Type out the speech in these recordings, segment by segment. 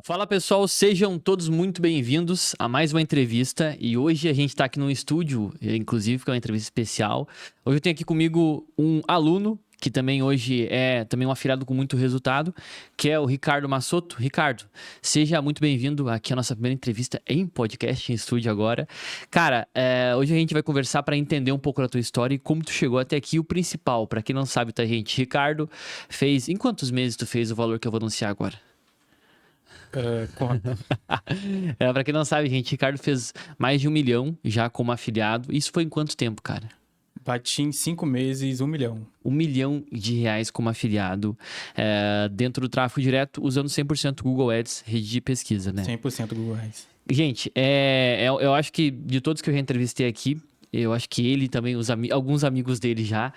Fala pessoal, sejam todos muito bem-vindos a mais uma entrevista e hoje a gente está aqui no estúdio, inclusive que é uma entrevista especial. Hoje eu tenho aqui comigo um aluno que também hoje é também um afiliado com muito resultado, que é o Ricardo Massotto. Ricardo, seja muito bem-vindo aqui à nossa primeira entrevista em podcast, em estúdio agora. Cara, hoje a gente vai conversar para entender um pouco da tua história e como tu chegou até aqui. O principal, para quem não sabe, tá, gente? Ricardo fez... Em quantos meses tu fez o valor que eu vou anunciar agora? Conta. Pra quem não sabe, gente, Ricardo fez mais de 1 milhão já como afiliado. Isso foi em quanto tempo, cara? Bati em 5 meses, 1 milhão. 1 milhão de reais como afiliado dentro do tráfego direto, usando 100% Google Ads, rede de pesquisa, né? 100% Google Ads. Gente, eu acho que de todos que eu já entrevistei aqui, eu acho que ele também, alguns amigos dele já,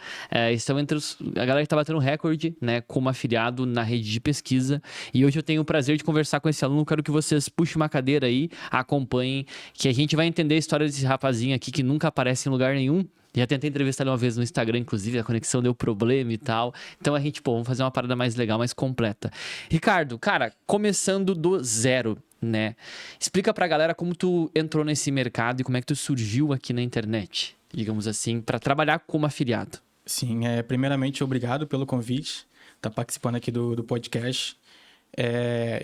estão entre a galera que tá batendo recorde, né, como afiliado na rede de pesquisa. E hoje eu tenho o prazer de conversar com esse aluno. Quero que vocês puxem uma cadeira aí, acompanhem, que a gente vai entender a história desse rapazinho aqui que nunca aparece em lugar nenhum. Já tentei entrevistar ele uma vez no Instagram, inclusive, a conexão deu problema e tal. Então a gente, vamos fazer uma parada mais legal, mais completa. Ricardo, cara, começando do zero, né? Explica pra galera como tu entrou nesse mercado e como é que tu surgiu aqui na internet, digamos assim, para trabalhar como afiliado. Sim, primeiramente, obrigado pelo convite, tá participando aqui do podcast.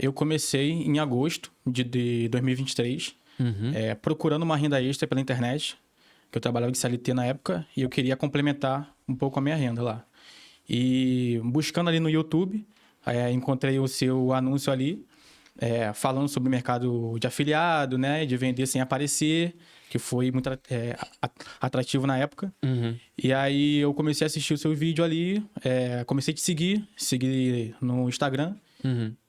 Eu comecei em agosto de 2023, procurando uma renda extra pela internet, que eu trabalhava de CLT na época, e eu queria complementar um pouco a minha renda lá. E buscando ali no YouTube, encontrei o seu anúncio ali, falando sobre o mercado de afiliado, né, de vender sem aparecer, que foi muito atrativo na época. E aí eu comecei a assistir o seu vídeo ali, comecei a te seguir no Instagram,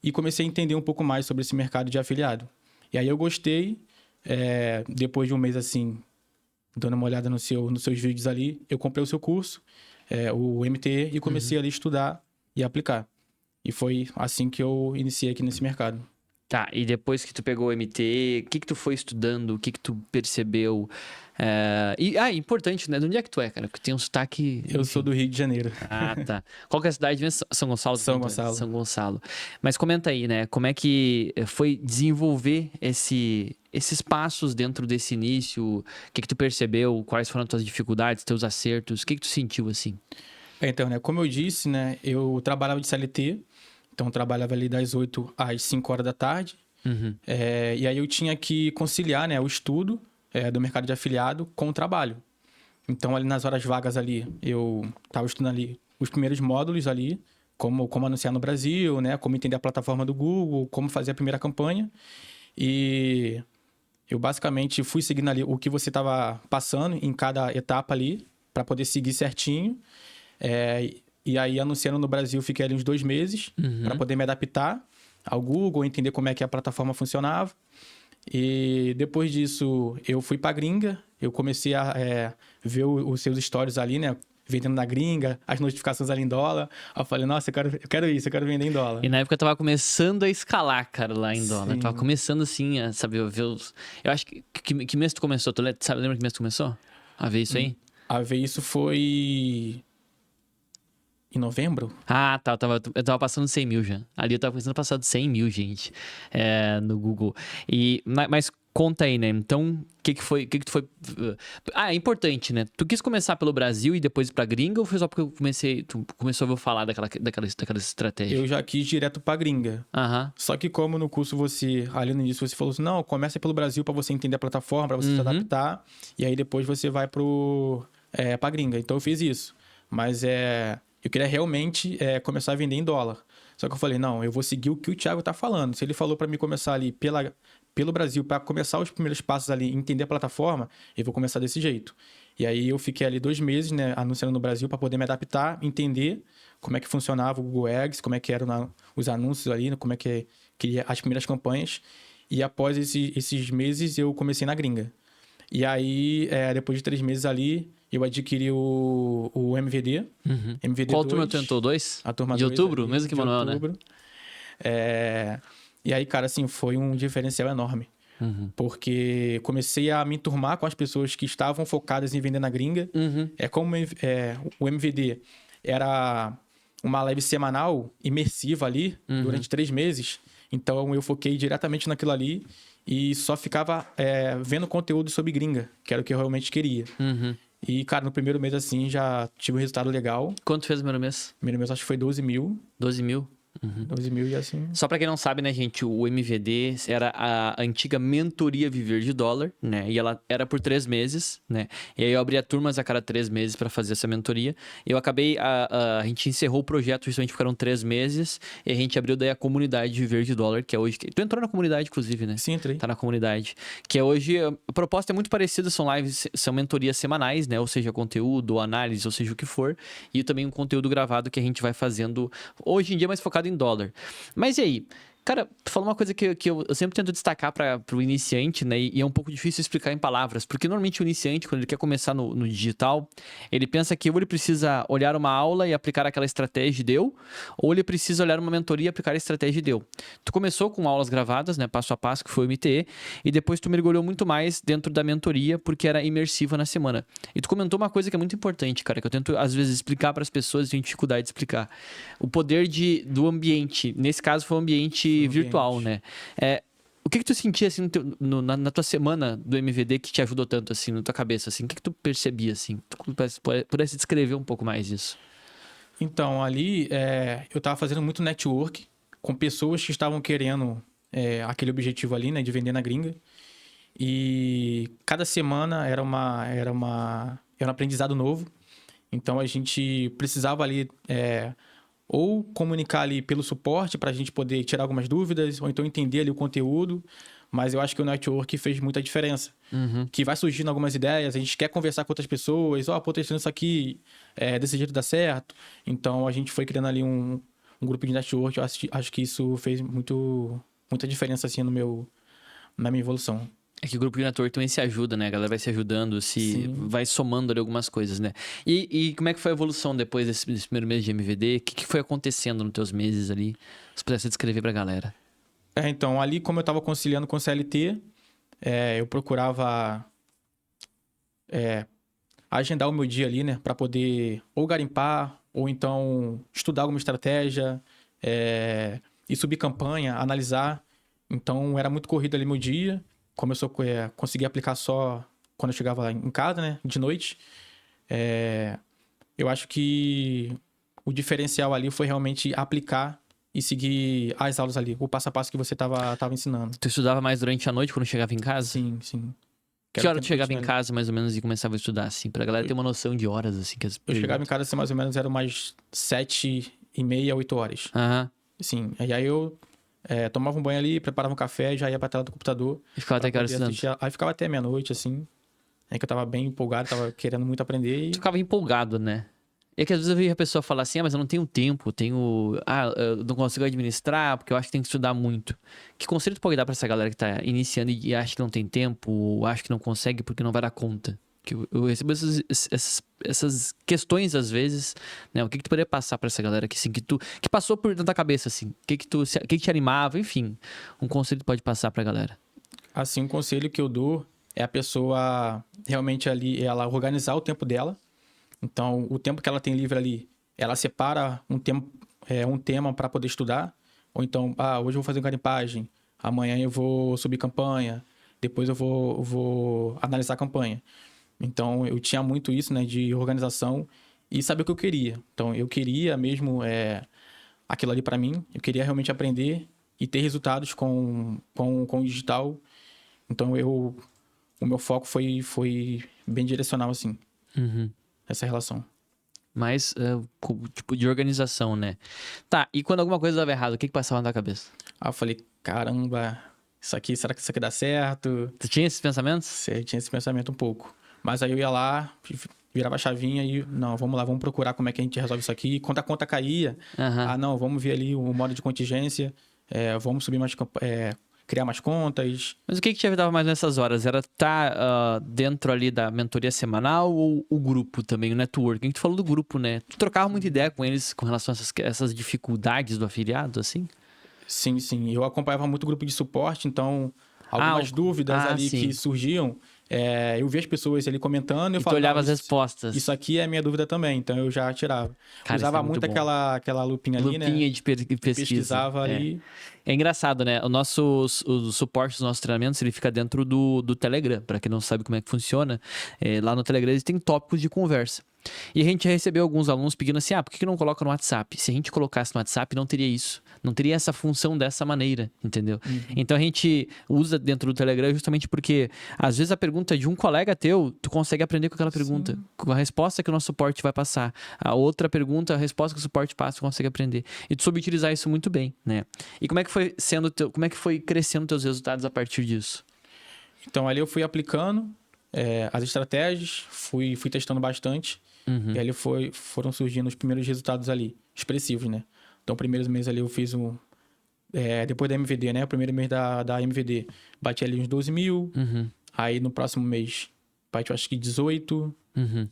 e comecei a entender um pouco mais sobre esse mercado de afiliado. E aí eu gostei, depois de um mês assim, dando uma olhada nos seus vídeos ali, eu comprei o seu curso, o MTE, e comecei ali a estudar e aplicar. E foi assim que eu iniciei aqui nesse mercado. Tá, e depois que tu pegou o MT, o que que tu foi estudando, o que que tu percebeu? Importante, né? De onde é que tu é, cara? Porque tem um sotaque... Eu sou do Rio de Janeiro. Ah, tá. Qual que é a cidade mesmo? São Gonçalo? São Gonçalo. São Gonçalo. Mas comenta aí, né? Como é que foi desenvolver esses passos dentro desse início? O que que tu percebeu? Quais foram as tuas dificuldades, teus acertos? O que que tu sentiu assim? Então, né? Como eu disse, né? Eu trabalhava de CLT. Então, eu trabalhava ali das 8 às 5 horas da tarde. E aí eu tinha que conciliar, né? O estudo do mercado de afiliado com o trabalho. Então, ali nas horas vagas ali, eu estava estudando ali os primeiros módulos ali, como anunciar no Brasil, né? Como entender a plataforma do Google, como fazer a primeira campanha. E eu basicamente fui seguindo ali o que você estava passando em cada etapa ali, para poder seguir certinho. E aí, anunciando no Brasil, fiquei ali uns 2 meses para poder me adaptar ao Google, entender como é que a plataforma funcionava. E depois disso, eu fui para a gringa. Eu comecei a ver os seus stories ali, né? Vendendo na gringa, as notificações ali em dólar. Aí eu falei, nossa, eu quero isso, eu quero vender em dólar. E na época eu tava começando a escalar, cara, lá em dólar. Sim. Tava começando assim, a saber, ver os... Eu acho que mês tu começou? Tu lembra que mês tu começou a ver isso aí? A ver isso foi em novembro? Ah, tá. Eu tava passando 100 mil já. Ali eu tava começando a passar de 100 mil, gente, no Google. Mas conta aí, né? Então, o que que foi... que tu foi... é importante, né? Tu quis começar pelo Brasil e depois ir pra gringa ou foi só porque tu começou a ouvir falar daquela estratégia? Eu já quis direto pra gringa. Aham. Só que como no curso ali no início, você falou assim, não, começa pelo Brasil pra você entender a plataforma, pra você se adaptar, e aí depois você vai pra gringa. Então eu fiz isso. Mas eu queria realmente começar a vender em dólar. Só que eu falei, não, eu vou seguir o que o Thiago tá falando. Se ele falou pra mim começar ali pelo Brasil, para começar os primeiros passos ali, entender a plataforma, eu vou começar desse jeito. E aí eu fiquei ali 2 meses, né, anunciando no Brasil para poder me adaptar, entender como é que funcionava o Google Ads, como é que eram os anúncios ali, como é que queria as primeiras campanhas. E após esses meses eu comecei na gringa. E aí, depois de 3 meses ali, eu adquiri o MVD. MVD Qual 2, turma tu entrou? 2? a turma De 2 outubro? ali, Mesmo que de Manuel, né? outubro. E aí, cara, assim, foi um diferencial enorme. Porque comecei a me enturmar com as pessoas que estavam focadas em vender na gringa. Como o MVD era uma live semanal, imersiva ali, durante 3 meses. Então, eu foquei diretamente naquilo ali e só ficava vendo conteúdo sobre gringa, que era o que eu realmente queria. E, cara, no primeiro mês, assim, já tive um resultado legal. Quanto fez no primeiro mês? Primeiro mês, acho que foi 12 mil. 12 mil? 12 mil e assim... Só pra quem não sabe, né, gente, o MVD era a antiga mentoria Viver de Dólar, né, e ela era por 3 meses, né, e aí eu abria turmas a cada 3 meses pra fazer essa mentoria. Eu acabei, a gente encerrou o projeto justamente porque eram 3 meses, e a gente abriu daí a comunidade Viver de Dólar, que é hoje... Tu entrou na comunidade, inclusive, né? Sim, entrei. Tá na comunidade. Que é hoje, a proposta é muito parecida, são lives, são mentorias semanais, né, ou seja, conteúdo, ou análise, ou seja, o que for, e também um conteúdo gravado que a gente vai fazendo, hoje em dia mais focado em dólar. Mas e aí? Cara, tu falou uma coisa que eu sempre tento destacar para o iniciante, né? E é um pouco difícil explicar em palavras. Porque normalmente o iniciante, quando ele quer começar no digital, ele pensa que ou ele precisa olhar uma aula e aplicar aquela estratégia e deu, ou ele precisa olhar uma mentoria e aplicar a estratégia e deu. Tu começou com aulas gravadas, né? Passo a passo, que foi o MTE, e depois tu mergulhou muito mais dentro da mentoria, porque era imersiva na semana. E tu comentou uma coisa que é muito importante, cara, que eu tento às vezes explicar para as pessoas e tenho dificuldade de explicar. O poder do ambiente. Nesse caso foi um ambiente virtual, né? O que tu sentia, assim, na tua semana do MVD que te ajudou tanto, assim, na tua cabeça, assim? O que tu percebia, assim? Tu pudesse descrever um pouco mais isso. Então, ali, eu tava fazendo muito network com pessoas que estavam querendo aquele objetivo ali, né? De vender na gringa. E cada semana era um aprendizado novo. Então, a gente precisava ali... ou comunicar ali pelo suporte para a gente poder tirar algumas dúvidas, ou então entender ali o conteúdo. Mas eu acho que o network fez muita diferença. Que vai surgindo algumas ideias, a gente quer conversar com outras pessoas, pô, tô estudando isso aqui, desse jeito dá certo. Então a gente foi criando ali um grupo de network. Eu acho que isso fez muita diferença assim na minha evolução. É que o grupo de network também se ajuda, né? A galera vai se ajudando, vai somando ali algumas coisas, né? E como é que foi a evolução depois desse primeiro mês de MVD? O que foi acontecendo nos teus meses ali? Se pudesse descrever pra galera. Então, ali como eu estava conciliando com o CLT, eu procurava agendar o meu dia ali, né? Para poder ou garimpar, ou então estudar alguma estratégia, e subir campanha, analisar. Então, era muito corrido ali meu dia. Como eu consegui aplicar só quando eu chegava em casa, né? De noite. Eu acho que o diferencial ali foi realmente aplicar e seguir as aulas ali, o passo a passo que você tava ensinando. Tu estudava mais durante a noite quando chegava em casa? Sim, sim. Que hora tu chegava em casa, mais ou menos, e começava a estudar, assim? Pra galera ter uma noção de horas, assim. Eu chegava em casa, assim, mais ou menos, eram mais 7h30, 8 horas. Sim, e aí eu tomava um banho ali, preparava um café, já ia pra tela do computador. E ficava até que hora estudando? Aí ficava até meia-noite, assim. Aí que eu tava bem empolgado, tava querendo muito aprender. Tu ficava empolgado, né? É que às vezes eu vejo a pessoa falar assim, mas eu não tenho tempo, eu não consigo administrar, porque eu acho que tem que estudar muito. Que conselho tu pode dar pra essa galera que tá iniciando e acha que não tem tempo, ou acha que não consegue porque não vai dar conta? Que eu recebo essas questões às vezes, né? O que tu poderia passar pra essa galera que, assim, que passou por dentro da cabeça, assim? O que te animava, enfim. Um conselho que tu pode passar pra galera. Assim, um conselho que eu dou é a pessoa realmente ali, ela organizar o tempo dela. Então, o tempo que ela tem livre ali, ela separa um tema para poder estudar. Ou então, hoje eu vou fazer garimpagem, amanhã eu vou subir campanha, depois eu vou analisar a campanha. Então, eu tinha muito isso, né, de organização e saber o que eu queria. Então, eu queria mesmo aquilo ali para mim, eu queria realmente aprender e ter resultados com o digital. Então, o meu foco foi bem direcional, assim. Essa relação. Mais, tipo, de organização, né? Tá, e quando alguma coisa dava errado, o que passava na tua cabeça? Eu falei, caramba, será que isso aqui dá certo? Tu tinha esses pensamentos? Eu tinha esse pensamento um pouco. Mas aí eu ia lá, virava a chavinha e, não, vamos lá, vamos procurar como é que a gente resolve isso aqui. Quando a conta caía, não, vamos ver ali o modo de contingência, vamos subir mais... criar mais contas. Mas o que te ajudava mais nessas horas? Era estar dentro ali da mentoria semanal ou o grupo também, o networking? Tu falou do grupo, né? Tu trocava muita ideia com eles com relação a essas dificuldades do afiliado, assim? Sim, sim. Eu acompanhava muito o grupo de suporte, então algumas dúvidas ali sim. que surgiam, eu vi as pessoas ali comentando e eu E tu falava, olhava as respostas. isso aqui é a minha dúvida também, então eu já tirava. Cara, isso Usava é muito muito bom. aquela lupinha ali, né? Lupinha de pesquisa. Pesquisava ali. É engraçado, né? O suporte dos nossos treinamentos, ele fica dentro do Telegram. Pra quem não sabe como é que funciona, lá no Telegram existem tópicos de conversa. E a gente já recebeu alguns alunos pedindo assim, por que não coloca no WhatsApp? Se a gente colocasse no WhatsApp, não teria isso. Não teria essa função dessa maneira, entendeu? Então a gente usa dentro do Telegram justamente porque, às vezes, a pergunta de um colega teu, tu consegue aprender com aquela pergunta. Sim. Com a resposta que o nosso suporte vai passar. A outra pergunta, a resposta que o suporte passa, tu consegue aprender. E tu soube utilizar isso muito bem, né? E como é que foi como é que foi crescendo teus resultados a partir disso? Então ali eu fui aplicando as estratégias, fui testando bastante. E ali foram surgindo os primeiros resultados ali, expressivos, né? Então, primeiros meses ali eu fiz depois da MVD, né? O primeiro mês da MVD, bati ali uns 12 mil. Aí no próximo mês, bati acho que 18.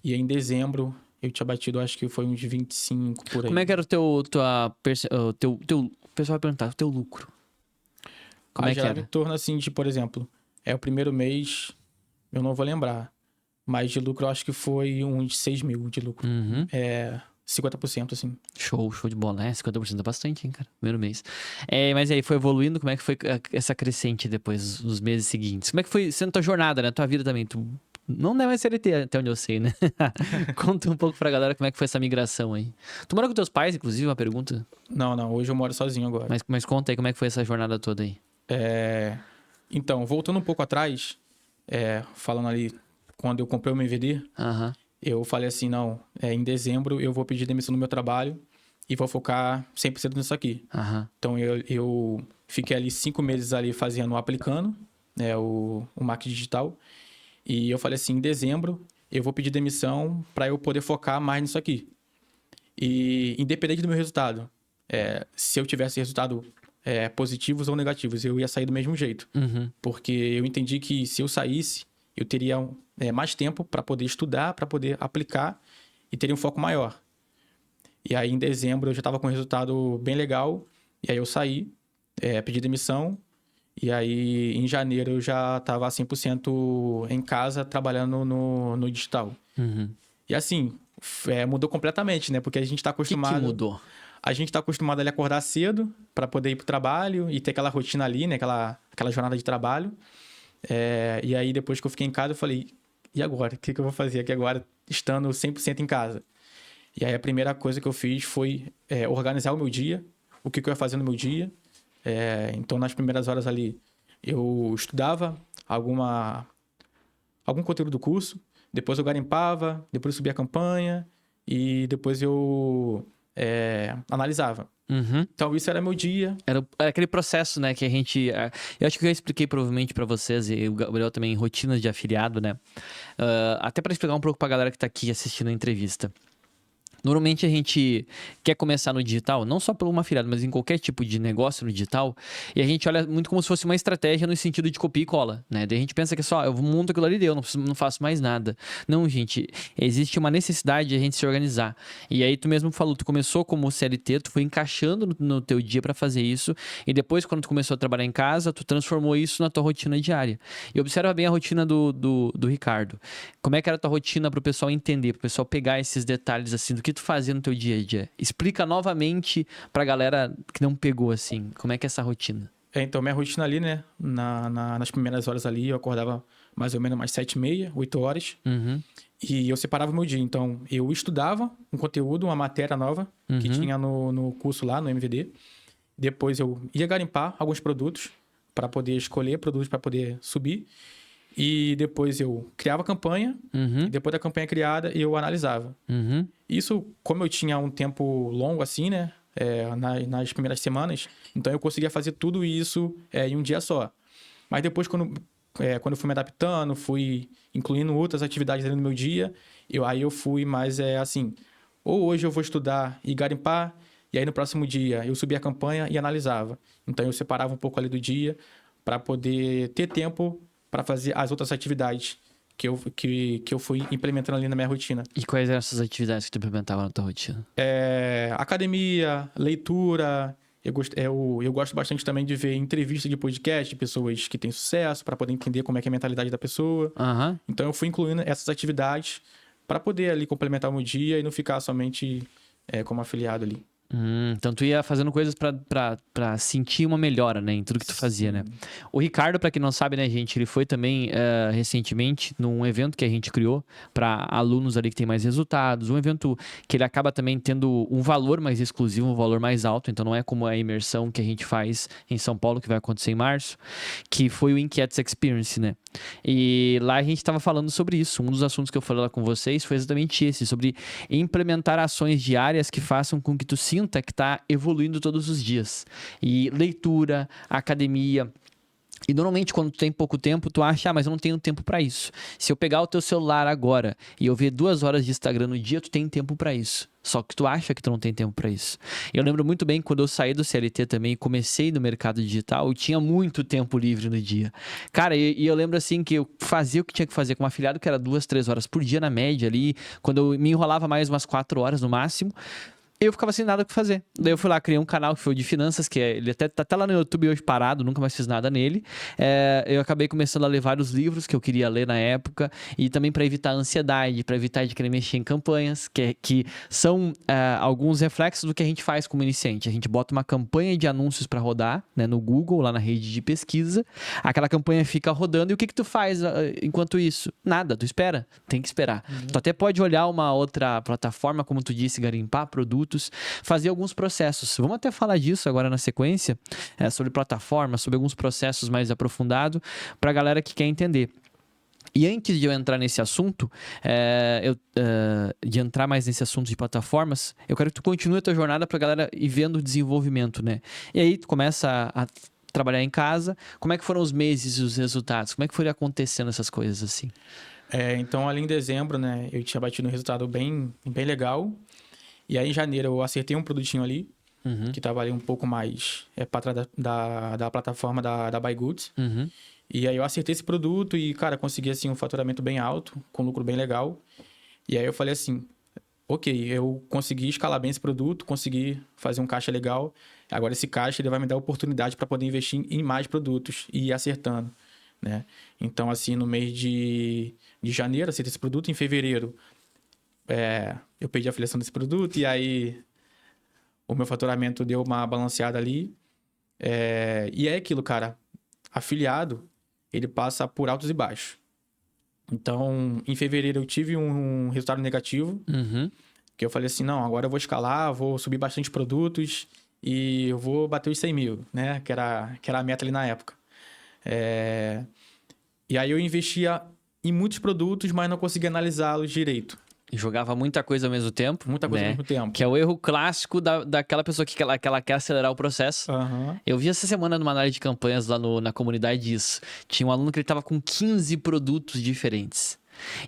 E aí em dezembro, eu tinha batido, acho que foi uns 25 por aí. Como é que era o pessoal vai perguntar, o teu lucro? Como é que Gerava era? em torno assim de, por exemplo, o primeiro mês, eu não vou lembrar. Mas de lucro, eu acho que foi uns 6 mil de lucro. 50%, assim. Show de bola, né? 50% é bastante, hein, cara? Primeiro mês. Mas aí, foi evoluindo? Como é que foi essa crescente depois, nos meses seguintes? Como é que foi sendo tua jornada, né? Tua vida também? Tu não é mais CLT, até onde eu sei, né? Conta um pouco pra galera como é que foi essa migração aí. Tu mora com teus pais, inclusive, uma pergunta? Não, hoje eu moro sozinho agora. Mas conta aí como é que foi essa jornada toda aí. Então, voltando um pouco atrás, falando ali, quando eu comprei o meu MVD, eu falei assim, não, em dezembro eu vou pedir demissão do meu trabalho e vou focar 100% nisso aqui. Então, eu fiquei ali 5 meses ali aplicando, o marketing digital. E eu falei assim, em dezembro eu vou pedir demissão para eu poder focar mais nisso aqui. E independente do meu resultado, se eu tivesse resultado positivos ou negativos, eu ia sair do mesmo jeito. Porque eu entendi que se eu saísse, eu teria mais tempo para poder estudar, para poder aplicar e teria um foco maior. E aí, em dezembro, eu já estava com um resultado bem legal. E aí, eu saí, pedi demissão. E aí, em janeiro, eu já estava 100% em casa, trabalhando no digital. E assim, mudou completamente, né? Porque a gente está acostumado... O que mudou? A gente está acostumado a acordar cedo para poder ir para o trabalho e ter aquela rotina ali, né? Aquela jornada de trabalho. E aí, depois que eu fiquei em casa, eu falei, e agora? O que eu vou fazer aqui agora, estando 100% em casa? E aí, a primeira coisa que eu fiz foi organizar o meu dia, o que eu ia fazer no meu dia. Então, nas primeiras horas ali, eu estudava algum conteúdo do curso, depois eu garimpava, depois eu subia a campanha e depois eu analisava. Então, isso era meu dia. Era aquele processo, né, que a gente... Eu acho que eu expliquei provavelmente pra vocês, e o Gabriel também, em rotinas de afiliado, né? Até pra explicar um pouco pra galera que tá aqui assistindo a entrevista. Normalmente a gente quer começar no digital, não só pelo uma afiliado, mas em qualquer tipo de negócio no digital, e a gente olha muito como se fosse uma estratégia no sentido de copia e cola, né? Daí a gente pensa que só, eu monto aquilo ali e deu, não faço mais nada. Não, gente, existe uma necessidade de a gente se organizar. E aí tu mesmo falou, tu começou como CLT, tu foi encaixando no teu dia para fazer isso, e depois quando tu começou a trabalhar em casa, tu transformou isso na tua rotina diária. E observa bem a rotina do Ricardo. Como é que era a tua rotina para o pessoal entender, para o pessoal pegar esses detalhes assim do que tu fazia no teu dia a dia? Explica novamente pra galera que não pegou, assim, como é que é essa rotina? Então, minha rotina ali, né? Nas primeiras horas ali, eu acordava mais ou menos umas 7h30, 8 horas. E eu separava o meu dia. Então, eu estudava um conteúdo, uma matéria nova que tinha no curso lá, no MVD. Depois eu ia garimpar alguns produtos para poder escolher produtos para poder subir. E depois eu criava a campanha, e depois da campanha criada, eu analisava. Isso, como eu tinha um tempo longo assim, né? Nas primeiras semanas, então eu conseguia fazer tudo isso em um dia só. Mas depois, quando eu fui me adaptando, fui incluindo outras atividades ali no meu dia, aí eu fui mais assim, ou hoje eu vou estudar e garimpar, e aí no próximo dia eu subia a campanha e analisava. Então eu separava um pouco ali do dia para poder ter tempo para fazer as outras atividades que eu fui implementando ali na minha rotina. E quais eram essas atividades que tu implementava na tua rotina? Academia, leitura, Eu gosto bastante também de ver entrevistas de podcast de pessoas que têm sucesso, para poder entender como é que é a mentalidade da pessoa. Aham. Então eu fui incluindo essas atividades para poder ali complementar o meu dia e não ficar somente como afiliado ali. Então tu ia fazendo coisas pra sentir uma melhora, né, em tudo que tu fazia, né? O Ricardo, pra quem não sabe, né, gente, ele foi também recentemente num evento que a gente criou pra alunos ali que tem mais resultados, um evento que ele acaba também tendo um valor mais exclusivo, um valor mais alto, então não é como a imersão que a gente faz em São Paulo, que vai acontecer em março, que foi o Inquietos Experience, né? E lá a gente estava falando sobre isso. Um dos assuntos que eu falei lá com vocês foi exatamente esse, sobre implementar ações diárias que façam com que tu sinta que está evoluindo todos os dias. E leitura, academia. E normalmente quando tu tem pouco tempo, tu acha, mas eu não tenho tempo para isso. Se eu pegar o teu celular agora e eu ver 2 horas de Instagram no dia, tu tem tempo para isso. Só que tu acha que tu não tem tempo para isso. Eu lembro muito bem quando eu saí do CLT também e comecei no mercado digital, eu tinha muito tempo livre no dia. Cara, e eu lembro assim que eu fazia o que tinha que fazer com um afiliado, que era 2, 3 horas por dia na média ali. Quando eu me enrolava mais umas 4 horas no máximo, eu ficava sem nada o que fazer. Daí eu fui lá, criei um canal que foi de finanças, que ele tá até lá no YouTube hoje parado, nunca mais fiz nada nele. Eu acabei começando a ler vários livros que eu queria ler na época, e também para evitar a ansiedade, para evitar de querer mexer em campanhas, que são alguns reflexos do que a gente faz como iniciante. A gente bota uma campanha de anúncios para rodar, né, no Google, lá na rede de pesquisa. Aquela campanha fica rodando, e o que tu faz enquanto isso? Nada, tu espera. Tem que esperar. Tu até pode olhar uma outra plataforma, como tu disse, garimpar produtos, fazer alguns processos. Vamos até falar disso agora na sequência, sobre plataformas, sobre alguns processos mais aprofundados, para a galera que quer entender. E antes de eu entrar nesse assunto, de entrar mais nesse assunto de plataformas, eu quero que tu continue a tua jornada para a galera ir vendo o desenvolvimento, né? E aí tu começa a trabalhar em casa. Como é que foram os meses e os resultados? Como é que foi acontecendo essas coisas assim? Então, ali em dezembro, né, eu tinha batido um resultado bem, bem legal. E aí, em janeiro, eu acertei um produtinho ali, que estava ali um pouco mais para trás da plataforma da Buy Goods. E aí, eu acertei esse produto e, cara, consegui, assim, um faturamento bem alto, com lucro bem legal. E aí, eu falei assim, ok, eu consegui escalar bem esse produto, consegui fazer um caixa legal. Agora, esse caixa ele vai me dar oportunidade para poder investir em mais produtos e ir acertando, né? Então, assim, no mês de janeiro, acertei esse produto. Em fevereiro, eu perdi a afiliação desse produto e aí o meu faturamento deu uma balanceada ali. E é aquilo, cara. Afiliado, ele passa por altos e baixos. Então, em fevereiro eu tive um resultado negativo, que eu falei assim, não, agora eu vou escalar, vou subir bastante produtos e eu vou bater os 100 mil, né? Que era a meta ali na época. E aí eu investia em muitos produtos, mas não conseguia analisá-los direito. Jogava muita coisa ao mesmo tempo. Muita coisa ao mesmo tempo. Que é o erro clássico daquela pessoa que ela quer acelerar o processo. Eu vi essa semana numa análise de campanhas lá na comunidade isso. Tinha um aluno que ele tava com 15 produtos diferentes.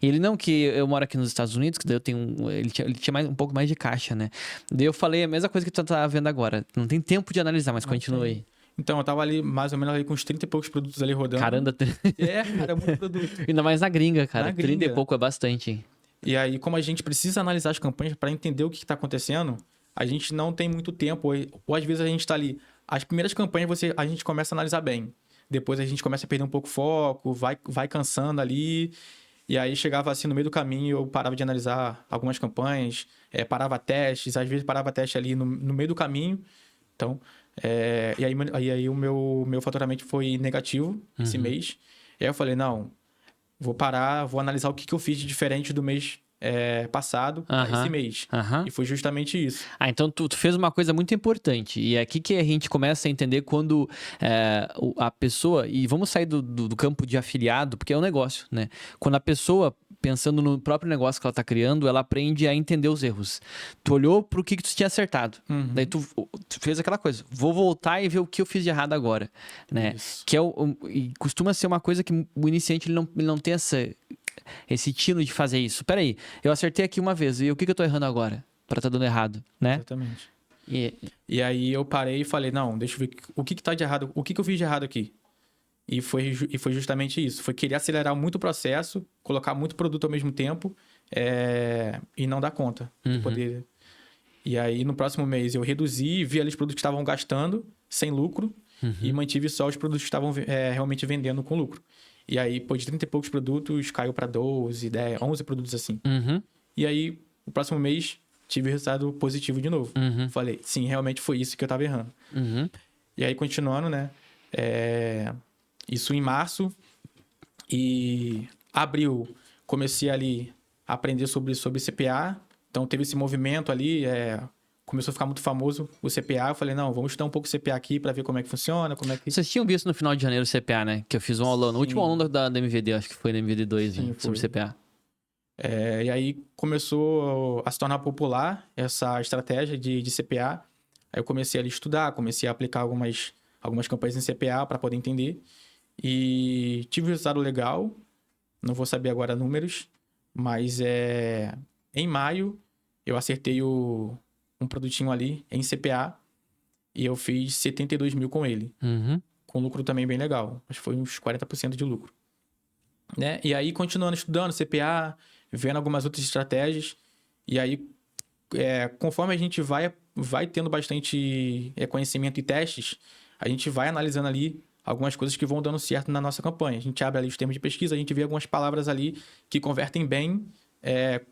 E ele não, que eu moro aqui nos Estados Unidos, que daí eu tenho ele tinha um pouco mais de caixa, né? Daí eu falei a mesma coisa que tu tá vendo agora. Não tem tempo de analisar, mas continua aí. Então, eu tava ali, mais ou menos, ali com uns 30 e poucos produtos ali rodando. Caramba. Cara, muito produto. Ainda mais na gringa, cara. Na 30 e gringa. pouco é bastante, hein? E aí, como a gente precisa analisar as campanhas para entender o que está acontecendo, a gente não tem muito tempo. Ou às vezes a gente está ali. As primeiras campanhas a gente começa a analisar bem. Depois a gente começa a perder um pouco o foco, vai cansando ali. E aí chegava assim no meio do caminho, eu parava de analisar algumas campanhas, parava testes, às vezes parava teste ali no meio do caminho. Então, e aí o meu faturamento foi negativo esse mês. E aí eu falei, não, vou parar, vou analisar o que eu fiz de diferente do mês passado para esse mês. E foi justamente isso. Então tu fez uma coisa muito importante. E é aqui que a gente começa a entender quando a pessoa... E vamos sair do campo de afiliado, porque é um negócio, né? Quando a pessoa, pensando no próprio negócio que ela tá criando, ela aprende a entender os erros. Tu olhou pro que tu tinha acertado. Daí tu fez aquela coisa. Vou voltar e ver o que eu fiz de errado agora, né? Isso. Que e costuma ser uma coisa que o iniciante ele não tem esse tino de fazer isso. Peraí, eu acertei aqui uma vez, e o que eu tô errando agora? Pra tá dando errado, né? Exatamente. E aí eu parei e falei, não, deixa eu ver o que tá de errado, o que eu fiz de errado aqui. E foi justamente isso. Foi querer acelerar muito o processo, colocar muito produto ao mesmo tempo, e não dar conta de poder. E aí, no próximo mês, eu reduzi, vi ali os produtos que estavam gastando sem lucro e mantive só os produtos que estavam realmente vendendo com lucro. E aí, depois de 30 e poucos produtos, caiu para 12, 10, 11 produtos assim. E aí, no próximo mês, tive resultado positivo de novo. Falei, sim, realmente foi isso que eu estava errando. E aí, continuando, né? Isso em março. E abril, comecei ali a aprender sobre CPA. Então, teve esse movimento ali, começou a ficar muito famoso o CPA. Eu falei, não, vamos estudar um pouco o CPA aqui para ver como é que funciona, como é que... Vocês tinham visto no final de janeiro o CPA, né? Que eu fiz um aulão, no último aulão da MVD, acho que foi na MVD 2, Sim, né? Sobre CPA. E aí começou a se tornar popular essa estratégia de CPA. Aí eu comecei ali a estudar, comecei a aplicar algumas campanhas em CPA para poder entender. E tive um resultado legal, não vou saber agora números, mas em maio eu acertei um produtinho ali em CPA e eu fiz 72 mil com ele. Com lucro também bem legal, acho que foi uns 40% de lucro. Né? E aí, continuando estudando CPA, vendo algumas outras estratégias, e aí, conforme a gente vai tendo bastante conhecimento e testes, a gente vai analisando ali algumas coisas que vão dando certo na nossa campanha. A gente abre ali os termos de pesquisa, a gente vê algumas palavras ali que convertem bem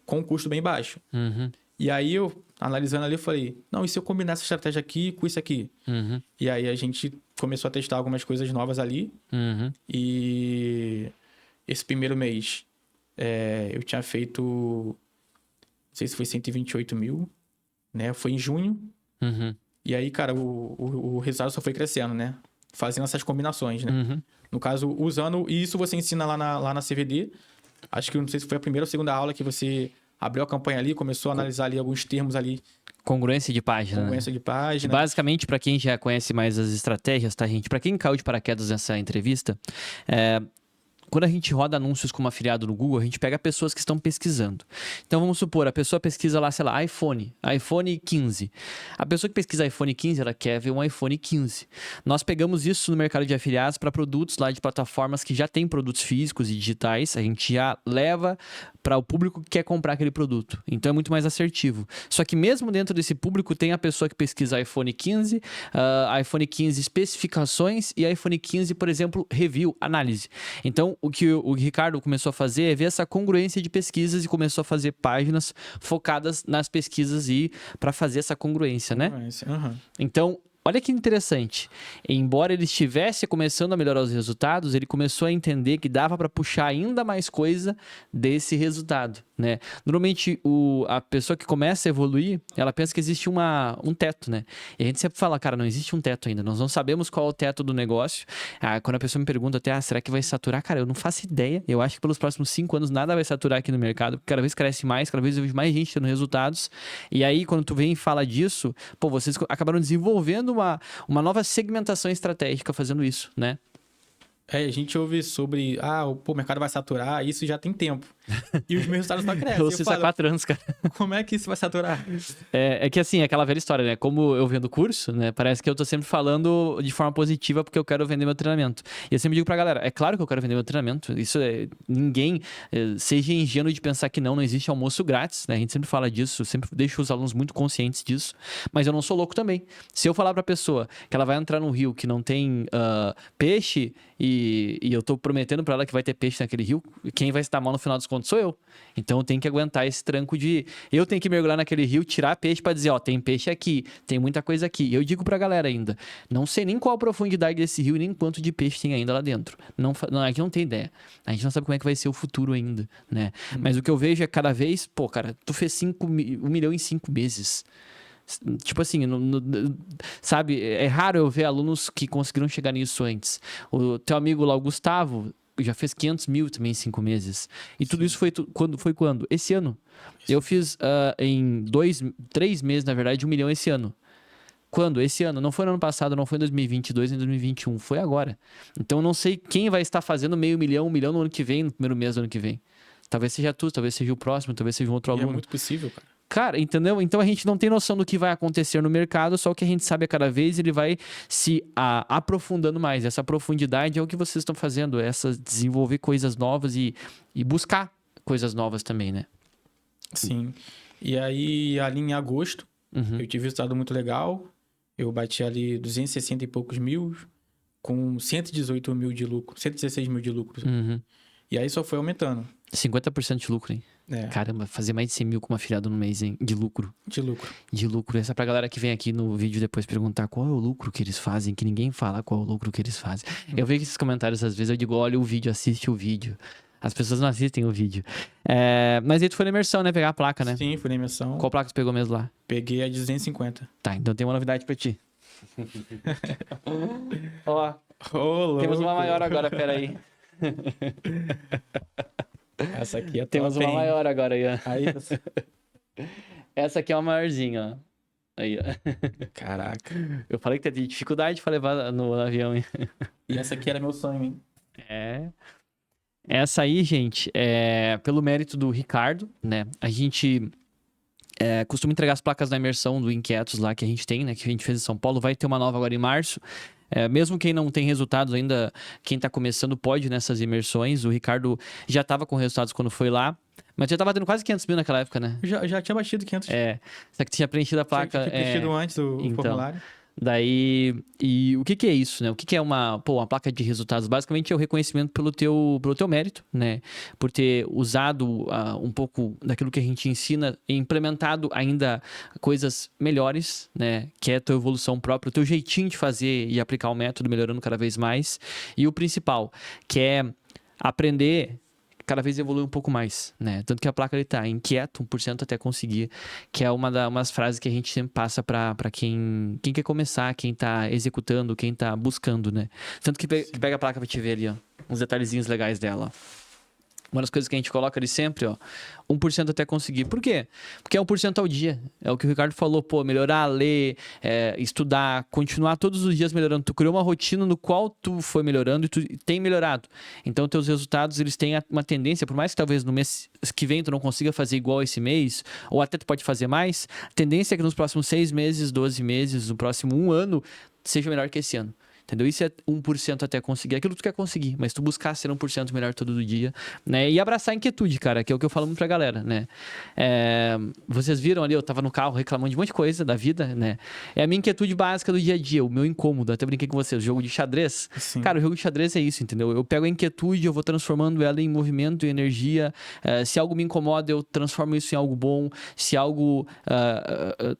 com um custo bem baixo. E aí, eu, analisando ali, eu falei, não, e se eu combinar essa estratégia aqui com isso aqui? E aí, a gente começou a testar algumas coisas novas ali, e... Esse primeiro mês, eu tinha feito, não sei se foi 128 mil, né? Foi em junho. E aí, cara, o resultado só foi crescendo, né? Fazendo essas combinações, né? No caso, usando... E isso você ensina lá na CVD. Acho que, não sei se foi a primeira ou segunda aula que você abriu a campanha ali, começou a analisar ali alguns termos ali. Congruência de página. Congruência de página. Basicamente, para quem já conhece mais as estratégias, tá, gente? Para quem caiu de paraquedas nessa entrevista... Quando a gente roda anúncios como afiliado no Google, a gente pega pessoas que estão pesquisando. Então, vamos supor, a pessoa pesquisa lá, sei lá, iPhone 15. A pessoa que pesquisa iPhone 15, ela quer ver um iPhone 15. Nós pegamos isso no mercado de afiliados para produtos lá de plataformas que já têm produtos físicos e digitais. A gente já leva para o público que quer comprar aquele produto. Então, é muito mais assertivo. Só que mesmo dentro desse público, tem a pessoa que pesquisa iPhone 15, iPhone 15 especificações e iPhone 15, por exemplo, review, análise. Então, o que o Ricardo começou a fazer é ver essa congruência de pesquisas e começou a fazer páginas focadas nas pesquisas e para fazer essa congruência, né? Então, olha que interessante. Embora ele estivesse começando a melhorar os resultados, ele começou a entender que dava para puxar ainda mais coisa desse resultado, né? Normalmente, a pessoa que começa a evoluir, ela pensa que existe um teto, né? E a gente sempre fala, cara, não existe um teto ainda. Nós não sabemos qual é o teto do negócio. Quando a pessoa me pergunta até, será que vai saturar? Cara, eu não faço ideia. Eu acho que pelos próximos 5 anos nada vai saturar aqui no mercado, porque cada vez cresce mais, cada vez eu vejo mais gente tendo resultados. E aí, quando tu vem e fala disso, pô, vocês acabaram desenvolvendo uma nova segmentação estratégica fazendo isso, né? A gente ouve sobre, o mercado vai saturar, isso já tem tempo. E os meus resultados só crescem. Eu ouço isso há 4 anos, cara. Como é que isso vai saturar? É que assim, é aquela velha história, né? Como eu vendo curso, né? Parece que eu tô sempre falando de forma positiva porque eu quero vender meu treinamento. E eu sempre digo pra galera, é claro que eu quero vender meu treinamento. Isso ninguém seja ingênuo de pensar que não existe almoço grátis, né? A gente sempre fala disso, sempre deixo os alunos muito conscientes disso. Mas eu não sou louco também. Se eu falar pra pessoa que ela vai entrar num rio que não tem peixe e eu tô prometendo pra ela que vai ter peixe naquele rio, quem vai se dar mal no final dos contos sou eu. Então eu tenho que aguentar esse tranco de... Eu tenho que mergulhar naquele rio, tirar peixe pra dizer, tem peixe aqui, tem muita coisa aqui. E eu digo pra galera ainda, não sei nem qual a profundidade desse rio e nem quanto de peixe tem ainda lá dentro. A gente não tem ideia. A gente não sabe como é que vai ser o futuro ainda, né? Mas o que eu vejo é cada vez... Pô, cara, tu fez 1 milhão em 5 meses. Tipo assim, sabe? É raro eu ver alunos que conseguiram chegar nisso antes. O teu amigo lá, o Gustavo, já fez 500 mil também em 5 meses. E tudo isso foi quando? Esse ano. Eu fiz em 3 meses, na verdade, 1 milhão esse ano. Quando? Esse ano. Não foi no ano passado, não foi em 2022, nem em 2021. Foi agora. Então, eu não sei quem vai estar fazendo 500 mil, 1 milhão no ano que vem, no primeiro mês do ano que vem. Talvez seja tu, talvez seja o próximo, talvez seja um outro aluno. É muito possível, cara. Cara, entendeu? Então a gente não tem noção do que vai acontecer no mercado, só o que a gente sabe a cada vez ele vai se aprofundando mais. Essa profundidade é o que vocês estão fazendo, desenvolver coisas novas e buscar coisas novas também, né? Sim. E aí, ali em agosto, Uhum. Eu tive um resultado muito legal. Eu bati ali 260 e poucos mil, com 118 mil de lucro, 116 mil de lucro. Uhum. E aí só foi aumentando. 50% de lucro, hein? É, Caramba, fazer mais de 100 mil com uma afiliado no mês, hein? De lucro. de lucro. De lucro. Essa é pra galera que vem aqui no vídeo depois perguntar qual é o lucro que eles fazem, que ninguém fala qual é o lucro que eles fazem. Eu vejo esses comentários às vezes, eu digo, olha o vídeo, assiste o vídeo. As pessoas não assistem o vídeo. Mas aí tu foi na imersão, né? Pegar a placa, né? Sim, fui na imersão. Qual placa tu pegou mesmo lá? Peguei a de 250. Tá, então tem uma novidade pra ti. Ó, Ô, temos uma louco. maior agora, peraí. Essa aqui é Temos top, uma hein? maior agora aí, ó. Aí, Essa aqui é uma maiorzinha, ó. Aí, ó. caraca. Eu falei que tem dificuldade pra levar no avião, hein? E essa aqui era meu sonho, hein? É. Essa aí, gente, é pelo mérito do Ricardo, né? A gente costuma entregar as placas da imersão do Inquietos lá que a gente tem, né? Que a gente fez em São Paulo. Vai ter uma nova agora em março. Mesmo quem não tem resultados ainda, quem tá começando pode ir nessas imersões. O Ricardo já tava com resultados quando foi lá. Mas já tava tendo quase 500 mil naquela época, né? Já tinha batido 500. Só que tinha preenchido a placa. Tinha preenchido antes o então. formulário. Daí, e o que é isso, né? O que é uma placa de resultados? Basicamente é o reconhecimento pelo teu mérito, né? Por ter usado um pouco daquilo que a gente ensina e implementado ainda coisas melhores, né? Que é a tua evolução própria, o teu jeitinho de fazer e aplicar o método, melhorando cada vez mais. E o principal, que é aprender cada vez evolui um pouco mais, né? Tanto que a placa ele tá inquieto 1% até conseguir, que é umas frases que a gente sempre passa para quem quer começar, quem tá executando, quem tá buscando, né? Tanto que pega a placa pra te ver ali, ó, uns detalhezinhos legais dela, ó. Uma das coisas que a gente coloca ali sempre, ó, 1% até conseguir. Por quê? Porque é 1% ao dia. É o que o Ricardo falou, pô, melhorar, ler, estudar, continuar todos os dias melhorando. Tu criou uma rotina no qual tu foi melhorando e tu tem melhorado. Então, teus resultados, eles têm uma tendência, por mais que talvez no mês que vem tu não consiga fazer igual esse mês, ou até tu pode fazer mais, a tendência é que nos próximos 6 meses, 12 meses, no próximo 1 ano, seja melhor que esse ano. Entendeu? Isso é 1% até conseguir. Aquilo que tu quer conseguir, mas tu buscar ser 1% melhor todo dia, né? E abraçar a inquietude, cara, que é o que eu falo muito pra galera, né? Vocês viram ali, eu tava no carro reclamando de um monte de coisa da vida, né? É a minha inquietude básica do dia a dia, o meu incômodo. Até brinquei com vocês, o jogo de xadrez. Sim. Cara, o jogo de xadrez é isso, entendeu? Eu pego a inquietude, eu vou transformando ela em movimento e energia. Se algo me incomoda, eu transformo isso em algo bom. Se algo...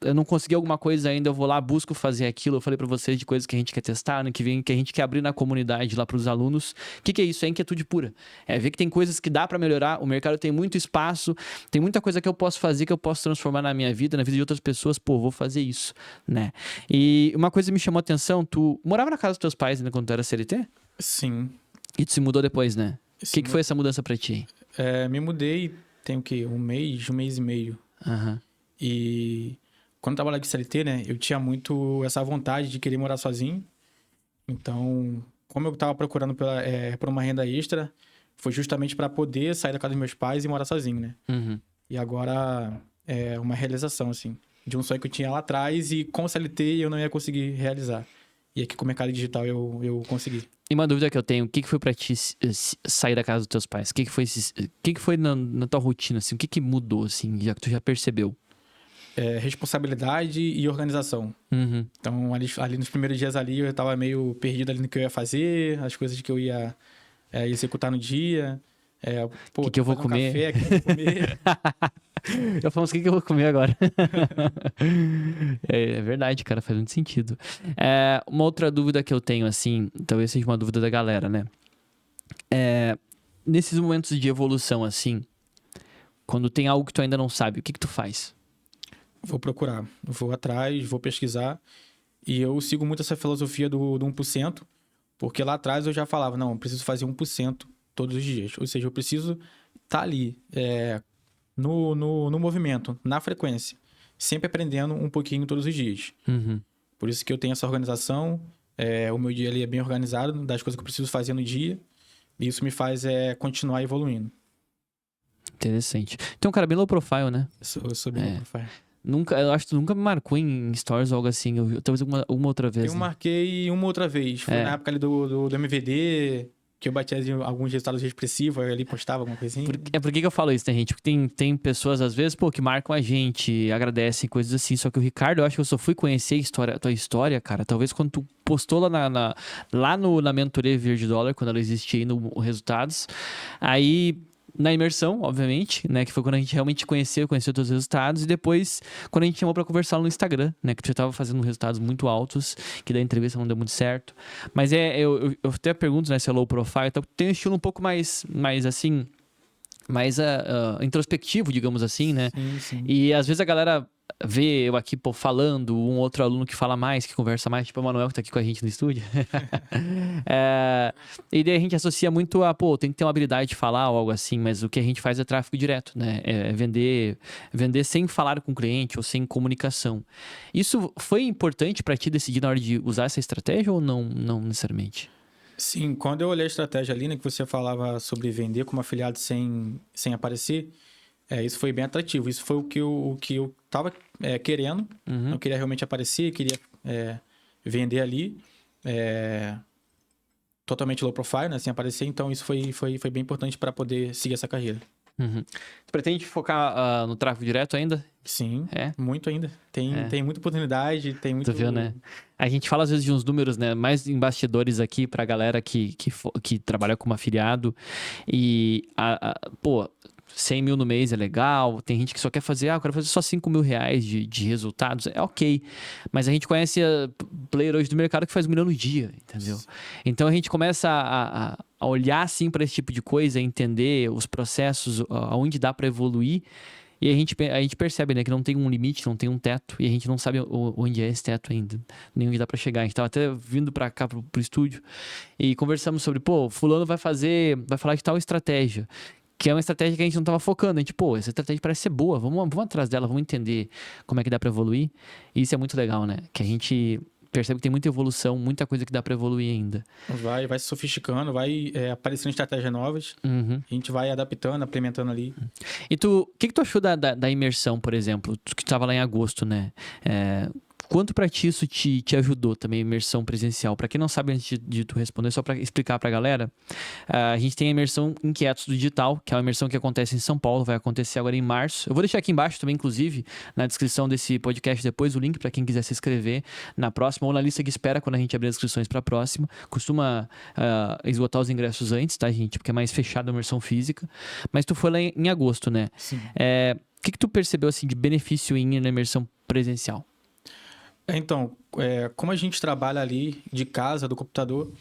eu não consegui alguma coisa ainda, eu vou lá, busco fazer aquilo. Eu falei pra vocês de coisas que a gente quer testar, né? Que a gente quer abrir na comunidade lá para os alunos. O que é isso? É inquietude pura. Ver que tem coisas que dá para melhorar, o mercado tem muito espaço, tem muita coisa que eu posso fazer, que eu posso transformar na minha vida, na vida de outras pessoas, pô, vou fazer isso, né? E uma coisa me chamou a atenção, tu morava na casa dos teus pais ainda quando tu era CLT? Sim. E tu se mudou depois, né? O Sim, que foi essa mudança para ti? me mudei tem o quê? Um mês e meio. Aham. E quando eu tava lá de CLT, né, eu tinha muito essa vontade de querer morar sozinho. Então, como eu estava procurando por uma renda extra, foi justamente para poder sair da casa dos meus pais e morar sozinho, né? Uhum. E agora é uma realização, assim, de um sonho que eu tinha lá atrás e com o CLT eu não ia conseguir realizar. E aqui com o mercado digital eu consegui. E uma dúvida que eu tenho, o que foi pra ti sair da casa dos teus pais? O que foi na tua rotina, assim? O que mudou, assim, já que tu já percebeu? Responsabilidade e organização. Uhum. Então, ali nos primeiros dias ali, eu estava meio perdido ali no que eu ia fazer, as coisas que eu ia executar no dia. O que eu vou comer? Café, que eu vou comer. Eu falo, o que eu vou comer agora? É verdade, cara, faz muito sentido. Uma outra dúvida que eu tenho, assim, talvez seja uma dúvida da galera, né? Nesses momentos de evolução, assim, quando tem algo que tu ainda não sabe, o que tu faz? Vou procurar, vou atrás, vou pesquisar. E eu sigo muito essa filosofia do 1%, porque lá atrás eu já falava, não, eu preciso fazer 1% todos os dias. Ou seja, eu preciso estar ali, no movimento, na frequência, sempre aprendendo um pouquinho todos os dias. Uhum. Por isso que eu tenho essa organização, o meu dia ali é bem organizado, das coisas que eu preciso fazer no dia, e isso me faz continuar evoluindo. Interessante. Tem um cara bem low profile, né? Eu sou bem low profile. Eu acho que tu nunca me marcou em stories ou algo assim. Talvez uma outra vez. Eu marquei uma outra vez. Foi na época ali do MVD, que eu batia alguns resultados expressivos, aí ele postava alguma coisinha. Por que eu falo isso, né, gente? Porque tem pessoas, às vezes, pô, que marcam a gente, agradecem, coisas assim. Só que o Ricardo, eu acho que eu só fui conhecer a tua história, cara. Talvez quando tu postou na mentoria Verde Dólar, quando ela existia aí no Resultados. Aí, na imersão, obviamente, né? Que foi quando a gente realmente conheceu teus resultados. E depois, quando a gente chamou pra conversar no Instagram, né? Que tu já tava fazendo resultados muito altos, que da entrevista não deu muito certo. Mas eu até pergunto, né? Se é low profile, então tem um estilo um pouco mais assim, mais introspectivo, digamos assim, né? Sim, sim. E às vezes a galera vê eu aqui, pô, falando, um outro aluno que fala mais, que conversa mais, tipo o Manuel que tá aqui com a gente no estúdio. E daí a gente associa muito a, pô, tem que ter uma habilidade de falar ou algo assim, mas o que a gente faz é tráfego direto, né? É vender sem falar com o cliente ou sem comunicação. Isso foi importante pra ti decidir na hora de usar essa estratégia ou não necessariamente? Sim, quando eu olhei a estratégia ali, né, que você falava sobre vender como afiliado sem aparecer, isso foi bem atrativo. Isso foi o que eu tava querendo. Uhum. Eu queria realmente aparecer, queria vender ali, totalmente low profile, né, sem aparecer. Então, isso foi bem importante para poder seguir essa carreira. Uhum. Tu pretende focar no tráfego direto ainda? Sim, muito ainda. Tem muita oportunidade, tem muito... Tu viu, né? A gente fala às vezes de uns números, né? Mais em bastidores aqui pra galera que trabalha como afiliado. E, pô, 100 mil no mês é legal. Tem gente que só quer fazer, eu quero fazer só 5 mil reais de resultados. É ok. Mas a gente conhece player hoje do mercado que faz 1 milhão no dia, entendeu? Então a gente começa a olhar assim para esse tipo de coisa, entender os processos, aonde dá para evoluir. E a gente percebe, né, que não tem um limite, não tem um teto, e a gente não sabe onde é esse teto ainda, nem onde dá pra chegar. A gente tava até vindo pra cá, pro estúdio, e conversamos sobre, pô, fulano vai falar de tal estratégia, que é uma estratégia que a gente não tava focando. A gente, pô, essa estratégia parece ser boa, vamos atrás dela, vamos entender como é que dá pra evoluir. E isso é muito legal, né, que a gente percebe que tem muita evolução, muita coisa que dá pra evoluir ainda. Vai se sofisticando, vai aparecendo estratégias novas. Uhum. A gente vai adaptando, implementando ali. E o que tu achou da imersão, por exemplo? Tu que estava lá em agosto, né? Quanto pra ti isso te ajudou também, a imersão presencial? Pra quem não sabe, antes de tu responder, só pra explicar pra galera, a gente tem a imersão Inquietos do Digital, que é uma imersão que acontece em São Paulo, vai acontecer agora em março. Eu vou deixar aqui embaixo também, inclusive, na descrição desse podcast depois, o link pra quem quiser se inscrever na próxima ou na lista de espera quando a gente abrir as inscrições pra próxima. Costuma esgotar os ingressos antes, tá, gente? Porque é mais fechada a imersão física. Mas tu foi lá em agosto, né? Sim. O que tu percebeu, assim, de benefício em ir na imersão presencial? Então, como a gente trabalha ali de casa, do computador,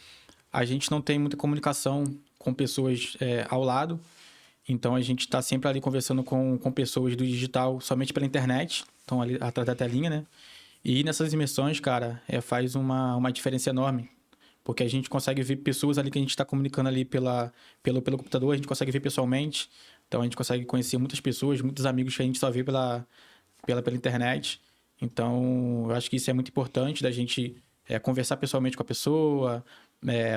a gente não tem muita comunicação com pessoas ao lado. Então, a gente está sempre ali conversando com pessoas do digital somente pela internet. Então, ali atrás da telinha, né? E nessas imersões, cara, faz uma diferença enorme. Porque a gente consegue ver pessoas ali que a gente está comunicando ali pelo computador, a gente consegue ver pessoalmente. Então, a gente consegue conhecer muitas pessoas, muitos amigos que a gente só vê pela internet. Então, eu acho que isso é muito importante, da gente conversar pessoalmente com a pessoa,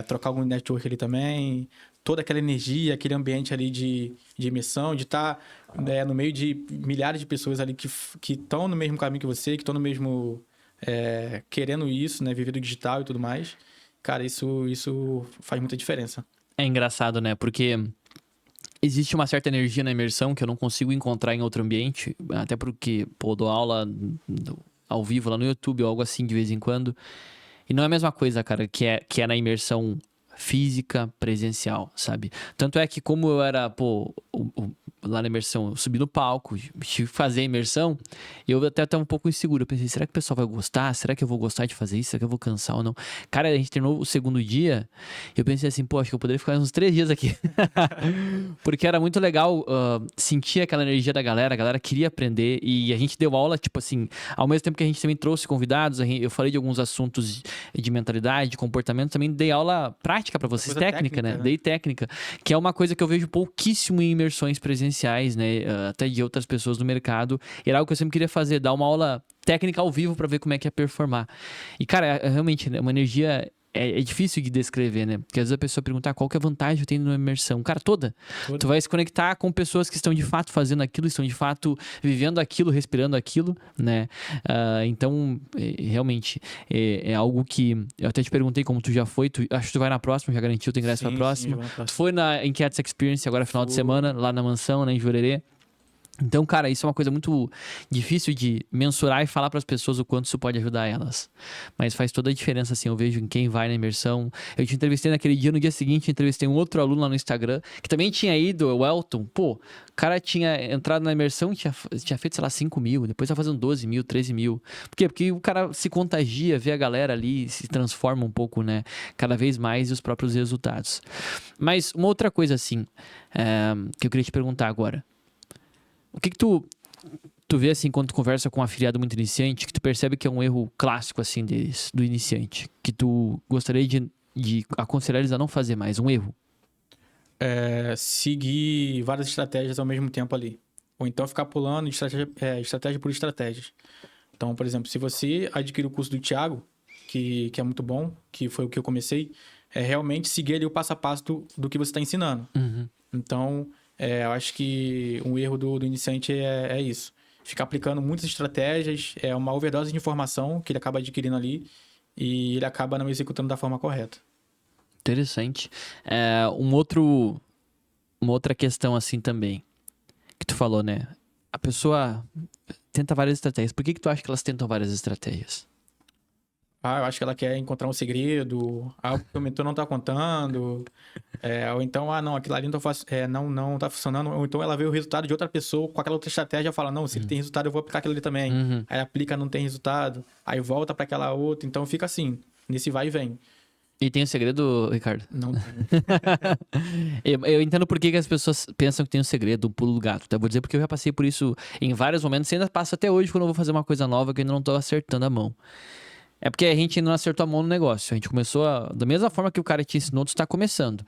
trocar algum network ali também, toda aquela energia, aquele ambiente ali de imersão, de estar no meio de milhares de pessoas ali que estão no mesmo caminho que você, que estão no mesmo... querendo isso, né? Viver do digital e tudo mais. Cara, isso faz muita diferença. É engraçado, né? Porque existe uma certa energia na imersão que eu não consigo encontrar em outro ambiente, até porque, pô, dou aula ao vivo lá no YouTube ou algo assim de vez em quando. E não é a mesma coisa, cara, que é na imersão física, presencial, sabe? Tanto é que como eu era, pô, lá na imersão, eu subi no palco, tive que fazer a imersão, eu até estava um pouco inseguro. Eu pensei, será que o pessoal vai gostar? Será que eu vou gostar de fazer isso? Será que eu vou cansar ou não? Cara, a gente terminou o segundo dia, eu pensei assim, pô, acho que eu poderia ficar uns 3 dias aqui. Porque era muito legal sentir aquela energia da galera, a galera queria aprender e a gente deu aula, tipo assim, ao mesmo tempo que a gente também trouxe convidados, eu falei de alguns assuntos de mentalidade, de comportamento, também dei aula prática pra vocês, técnica, né? Dei técnica, que é uma coisa que eu vejo pouquíssimo em imersões presenciais, né? Até de outras pessoas do mercado. E era algo que eu sempre queria fazer, dar uma aula técnica ao vivo pra ver como é que ia performar. E, cara, realmente, é uma energia é difícil de descrever, né? Porque às vezes a pessoa pergunta qual que é a vantagem que tem numa imersão. Cara, toda. Tu vai se conectar com pessoas que estão de fato fazendo aquilo, estão de fato vivendo aquilo, respirando aquilo, né? Então, realmente, é algo que... Eu até te perguntei como tu já foi. Acho que tu vai na próxima, já garantiu o teu ingresso pra próxima. Tu foi na Enquetes Experience agora, final de semana, lá na mansão, né, em Jurerê. Então, cara, isso é uma coisa muito difícil de mensurar e falar para as pessoas o quanto isso pode ajudar elas. Mas faz toda a diferença, assim, eu vejo em quem vai na imersão. Eu te entrevistei naquele dia, no dia seguinte, entrevistei um outro aluno lá no Instagram, que também tinha ido, o Elton. Pô, o cara tinha entrado na imersão, tinha feito, sei lá, 5 mil, depois tá fazendo 12 mil, 13 mil. Por quê? Porque o cara se contagia, vê a galera ali, se transforma um pouco, né? Cada vez mais e os próprios resultados. Mas uma outra coisa, assim, que eu queria te perguntar agora. O que tu vê, assim, quando tu conversa com um afiliado muito iniciante, que tu percebe que é um erro clássico, assim, do iniciante, que tu gostaria de aconselhar eles a não fazer mais, um erro? Seguir várias estratégias ao mesmo tempo ali. Ou então ficar pulando estratégia por estratégia. Então, por exemplo, se você adquirir o curso do Thiago, que é muito bom, que foi o que eu comecei, é realmente seguir ali o passo a passo do que você está ensinando. Uhum. Então... eu acho que um erro do iniciante é isso. Ficar aplicando muitas estratégias, é uma overdose de informação que ele acaba adquirindo ali e ele acaba não executando da forma correta. Interessante. Uma outra questão assim também, que tu falou, né? A pessoa tenta várias estratégias. Por que tu acha que elas tentam várias estratégias? Eu acho que ela quer encontrar um segredo, algo que o mentor não está contando. Ou então, não, aquilo ali não tá funcionando. Ou então ela vê o resultado de outra pessoa com aquela outra estratégia e fala, não, se ele tem resultado, eu vou aplicar aquilo ali também. Uhum. Aí aplica, não tem resultado. Aí volta para aquela outra. Então fica assim, nesse vai e vem. E tem um segredo, Ricardo? Não tem. Eu entendo por que as pessoas pensam que tem um segredo, um pulo do gato. Tá? Vou dizer porque eu já passei por isso em vários momentos. E ainda passo até hoje quando eu vou fazer uma coisa nova que eu ainda não tô acertando a mão. É porque a gente ainda não acertou a mão no negócio. A gente começou da mesma forma que o cara te ensinou, tu tá começando.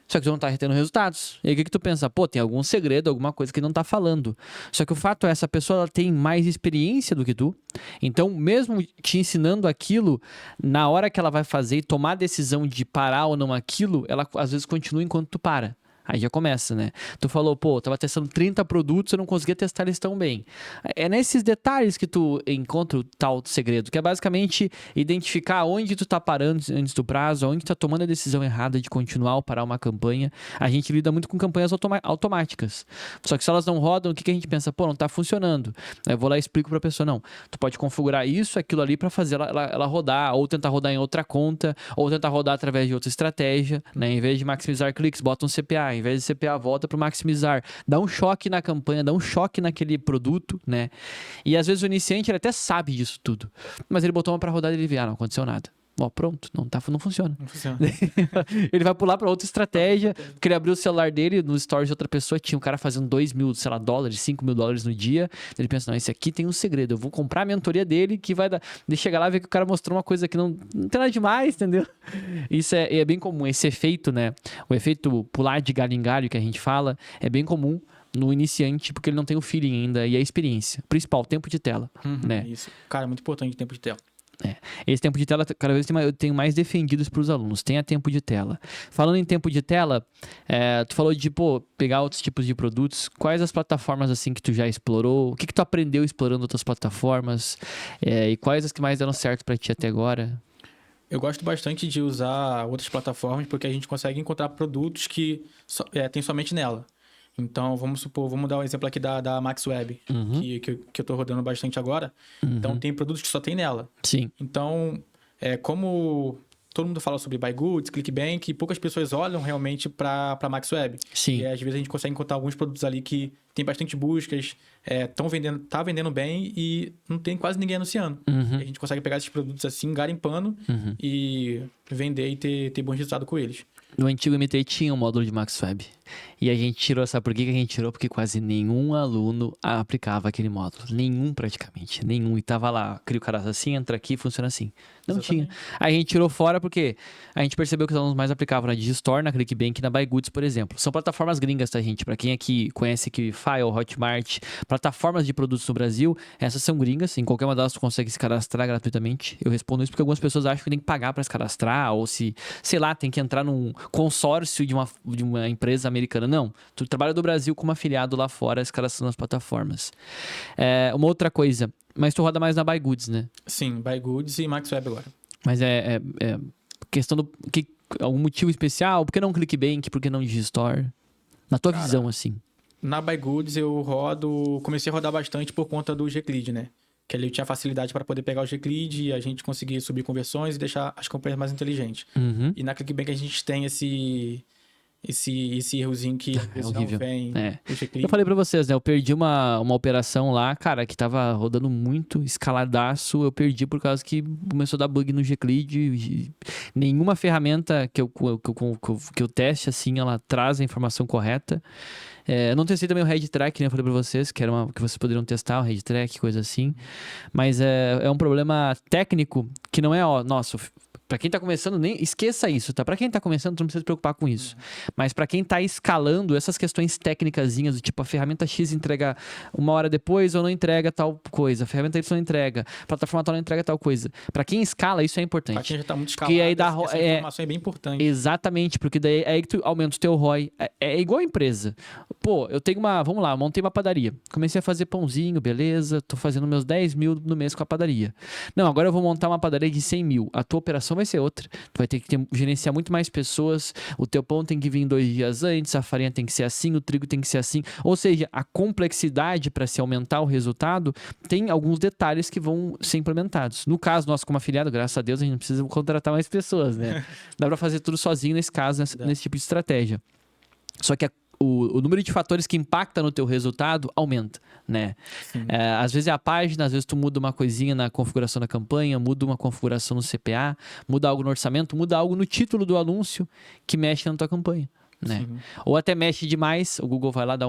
Só que tu não tá tendo resultados. E aí o que tu pensa? Pô, tem algum segredo, alguma coisa que não tá falando. Só que o fato é, essa pessoa ela tem mais experiência do que tu. Então, mesmo te ensinando aquilo, na hora que ela vai fazer e tomar a decisão de parar ou não aquilo, ela às vezes continua enquanto tu para. Aí já começa, né? Tu falou, pô, eu tava testando 30 produtos, eu não conseguia testar eles tão bem. É nesses detalhes que tu encontra o tal segredo, que é basicamente identificar onde tu tá parando antes do prazo, onde tu tá tomando a decisão errada de continuar ou parar uma campanha. A gente lida muito com campanhas automáticas. Só que se elas não rodam, o que a gente pensa? Pô, não tá funcionando. Aí eu vou lá e explico pra pessoa, não. Tu pode configurar isso, aquilo ali pra fazer ela rodar, ou tentar rodar em outra conta, ou tentar rodar através de outra estratégia, né? Em vez de maximizar cliques, bota um CPA. Em vez de CPA, volta para maximizar. Dá um choque na campanha, dá um choque naquele produto, né? E às vezes o iniciante ele até sabe disso tudo. Mas ele botou uma para rodar e ele vê, não aconteceu nada. Ó, pronto, não funciona. Não funciona. Ele vai pular para outra estratégia, porque ele abriu o celular dele, no stories de outra pessoa, tinha um cara fazendo 2 mil, sei lá, dólares, 5 mil dólares no dia. Ele pensa, não, esse aqui tem um segredo, eu vou comprar a mentoria dele, que vai dar... De chegar lá e ver que o cara mostrou uma coisa que não tem nada demais, entendeu? Isso é bem comum, esse efeito, né? O efeito pular de galho em galho que a gente fala, é bem comum no iniciante, porque ele não tem o feeling ainda e a experiência. Principal, tempo de tela, né? Isso. Cara, é muito importante o tempo de tela. Esse tempo de tela, cada vez eu tenho mais defendidos para os alunos. Tenha tempo de tela. Falando em tempo de tela, tu falou de, pegar outros tipos de produtos. Quais as plataformas, assim, que tu já explorou? O que tu aprendeu explorando outras plataformas? E quais as que mais deram certo para ti até agora? Eu gosto bastante de usar outras plataformas porque a gente consegue encontrar produtos que tem somente nela. Então, vamos dar um exemplo aqui da MaxWeb, que eu tô rodando bastante agora. Então, tem produtos que só tem nela. Sim. Então, como todo mundo fala sobre Buy Goods, ClickBank, poucas pessoas olham realmente para MaxWeb. Sim. E às vezes a gente consegue encontrar alguns produtos ali que tem bastante buscas, tá vendendo bem e não tem quase ninguém anunciando. E a gente consegue pegar esses produtos assim, garimpando e vender e ter bons resultados com eles. No antigo MT tinha um módulo de MaxWeb. E a gente tirou, sabe por que a gente tirou? Porque quase nenhum aluno aplicava aquele módulo. Nenhum praticamente, nenhum. E tava lá, cria o cadastro assim, entra aqui, funciona assim. Não tinha. Aí a gente tirou fora porque a gente percebeu que os alunos mais aplicavam na Digistore, na ClickBank e na BuyGoods, por exemplo. São plataformas gringas, tá, gente? Pra quem aqui conhece aqui File, Hotmart, plataformas de produtos no Brasil, essas são gringas. Em qualquer uma delas tu consegue se cadastrar gratuitamente. Eu respondo isso porque algumas pessoas acham que tem que pagar pra se cadastrar ou se, sei lá, tem que entrar num consórcio de uma empresa americana. Não. Tu trabalha do Brasil como afiliado lá fora, se cadastrando nas plataformas. Uma outra coisa, mas tu roda mais na BuyGoods, né? Sim, BuyGoods e MaxWeb agora. Mas é questão do... algum motivo especial? Por que não ClickBank? Por que não Digistore? Na tua visão, assim. Na BuyGoods comecei a rodar bastante por conta do Gclead, né? Que ali eu tinha facilidade para poder pegar o Gclead e a gente conseguir subir conversões e deixar as campanhas mais inteligentes. Uhum. E na ClickBank a gente tem esse errozinho que às vezes não vem o Gclead. Eu falei pra vocês, né? Eu perdi uma operação lá, cara, que tava rodando muito, escaladaço. Eu perdi por causa que começou a dar bug no Gclead. Nenhuma ferramenta que eu teste, assim, ela traz a informação correta. Não testei também o ReadTrack, né? Eu falei pra vocês, que era que vocês poderiam testar o ReadTrack, coisa assim. Mas é um problema técnico que não é, nossa, pra quem tá começando, nem esqueça isso, tá? Pra quem tá começando, tu não precisa se preocupar com isso. Mas pra quem tá escalando, essas questões técnicazinhas, do tipo, a ferramenta X entrega uma hora depois ou não entrega tal coisa, a ferramenta Y não entrega, a plataforma tal não entrega tal coisa. Pra quem escala, isso é importante. Pra quem já tá muito escalado, aí essa informação é bem importante. Exatamente, porque daí é aí que tu aumenta o teu ROI. É igual a empresa. Pô, eu tenho vamos lá, montei uma padaria. Comecei a fazer pãozinho, beleza, tô fazendo meus 10 mil no mês com a padaria. Não, agora eu vou montar uma padaria de 100 mil. A tua operação vai ser outra. Tu vai ter que gerenciar muito mais pessoas, o teu pão tem que vir 2 dias antes, a farinha tem que ser assim, o trigo tem que ser assim. Ou seja, a complexidade para se aumentar o resultado tem alguns detalhes que vão ser implementados. No caso nosso como afiliado, graças a Deus, a gente não precisa contratar mais pessoas, né? Dá para fazer tudo sozinho nesse caso, nesse tipo de estratégia. Só que o número de fatores que impacta no teu resultado aumenta, né? Às vezes é a página, às vezes tu muda uma coisinha na configuração da campanha, muda uma configuração no CPA, muda algo no orçamento, muda algo no título do anúncio que mexe na tua campanha, né? Ou até mexe demais, o Google vai lá dar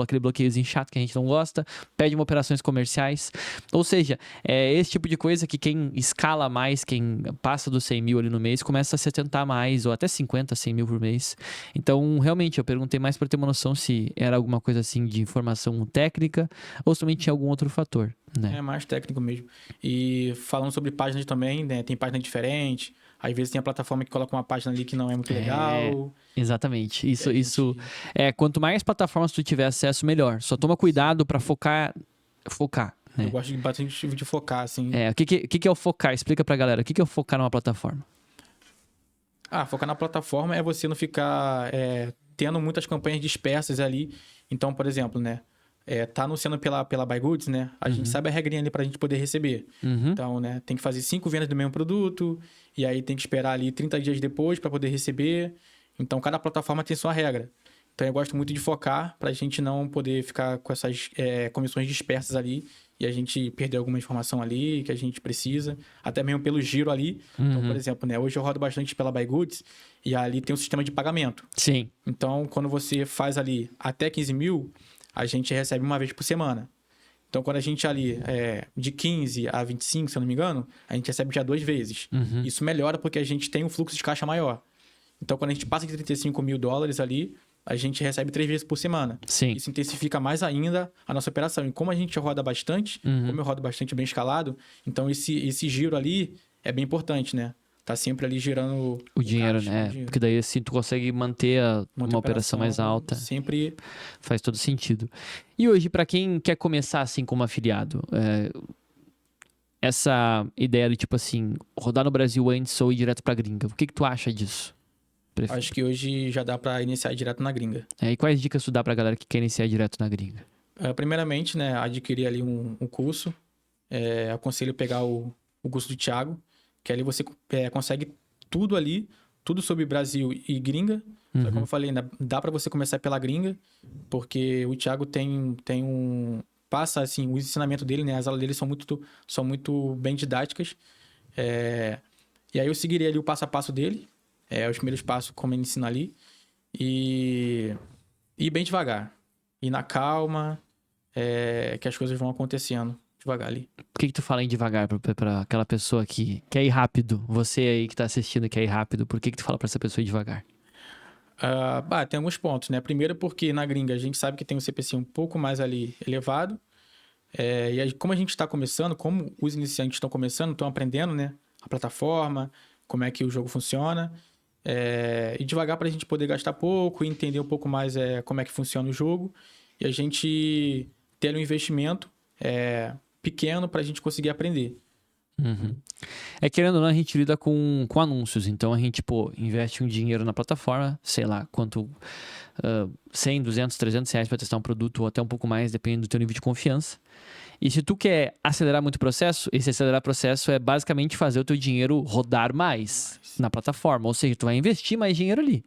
aquele bloqueiozinho chato que a gente não gosta, pede operações comerciais. Ou seja, é esse tipo de coisa que quem escala mais, quem passa dos 100 mil ali no mês, começa a se atentar mais, ou até 50, 100 mil por mês. Então, realmente, eu perguntei mais para ter uma noção se era alguma coisa assim de informação técnica ou se também tinha algum outro fator, né? É mais técnico mesmo. E falando sobre páginas também, né? Tem página diferente. Às vezes tem a plataforma que coloca uma página ali que não é muito legal. Exatamente. Quanto mais plataformas tu tiver acesso, melhor. Só toma cuidado para focar. Né? Eu gosto bastante de focar, assim. O que é o focar? Explica pra galera. O que é o focar numa plataforma? Focar na plataforma é você não ficar tendo muitas campanhas dispersas ali. Então, por exemplo, né? Tá anunciando pela BuyGoods, né? A gente sabe a regrinha ali pra gente poder receber. Então, né? Tem que fazer 5 vendas do mesmo produto. E aí tem que esperar ali 30 dias depois para poder receber. Então, cada plataforma tem sua regra. Então, eu gosto muito de focar pra gente não poder ficar com essas comissões dispersas ali e a gente perder alguma informação ali que a gente precisa. Até mesmo pelo giro ali. Então, por exemplo, né? Hoje eu rodo bastante pela BuyGoods e ali tem um sistema de pagamento. Sim. Então, quando você faz ali até 15 mil, a gente recebe uma vez por semana. Então, quando a gente ali de 15 a 25, se eu não me engano, a gente recebe já 2 vezes. Isso melhora porque a gente tem um fluxo de caixa maior. Então, quando a gente passa de 35 mil dólares ali, a gente recebe 3 vezes por semana. Sim. Isso intensifica mais ainda a nossa operação. E como a gente roda bastante, como eu rodo bastante bem escalado, então esse giro ali é bem importante, né? Tá sempre ali girando o dinheiro, caixa, né? Dinheiro. Porque daí assim tu consegue manter uma operação mais alta. Sempre faz todo sentido. E hoje, para quem quer começar assim como afiliado, essa ideia de tipo assim, rodar no Brasil antes ou ir direto pra gringa, o que tu acha disso? Acho que hoje já dá para iniciar direto na gringa. E quais dicas tu dá pra galera que quer iniciar direto na gringa? Primeiramente, né, adquirir ali um curso. Aconselho pegar o curso do Thiago, que ali você consegue tudo ali, tudo sobre Brasil e gringa. Só que, como eu falei, dá para você começar pela gringa, porque o Thiago passa assim, o ensinamento dele, né, as aulas dele são muito bem didáticas. E aí eu seguiria ali o passo a passo dele, os primeiros passos como ele ensina ali, e bem devagar, e na calma, que as coisas vão acontecendo. devagar ali. Por que tu fala em devagar pra aquela pessoa que quer ir rápido? Você aí que tá assistindo e quer ir rápido, por que tu fala pra essa pessoa ir devagar? Tem alguns pontos, né? Primeiro porque na gringa a gente sabe que tem um CPC um pouco mais ali elevado. Como a gente está começando, como os iniciantes estão começando, estão aprendendo, né? A plataforma, como é que o jogo funciona. E devagar para a gente poder gastar pouco e entender um pouco mais como é que funciona o jogo. E a gente ter um investimento pequeno para a gente conseguir aprender. Uhum. Querendo ou não, a gente lida com anúncios. Então, a gente, investe um dinheiro na plataforma, sei lá, quanto... 100, 200, 300 reais para testar um produto ou até um pouco mais, dependendo do teu nível de confiança. E se tu quer acelerar muito o processo, esse acelerar o processo é basicamente fazer o teu dinheiro rodar mais na plataforma. Ou seja, tu vai investir mais dinheiro ali.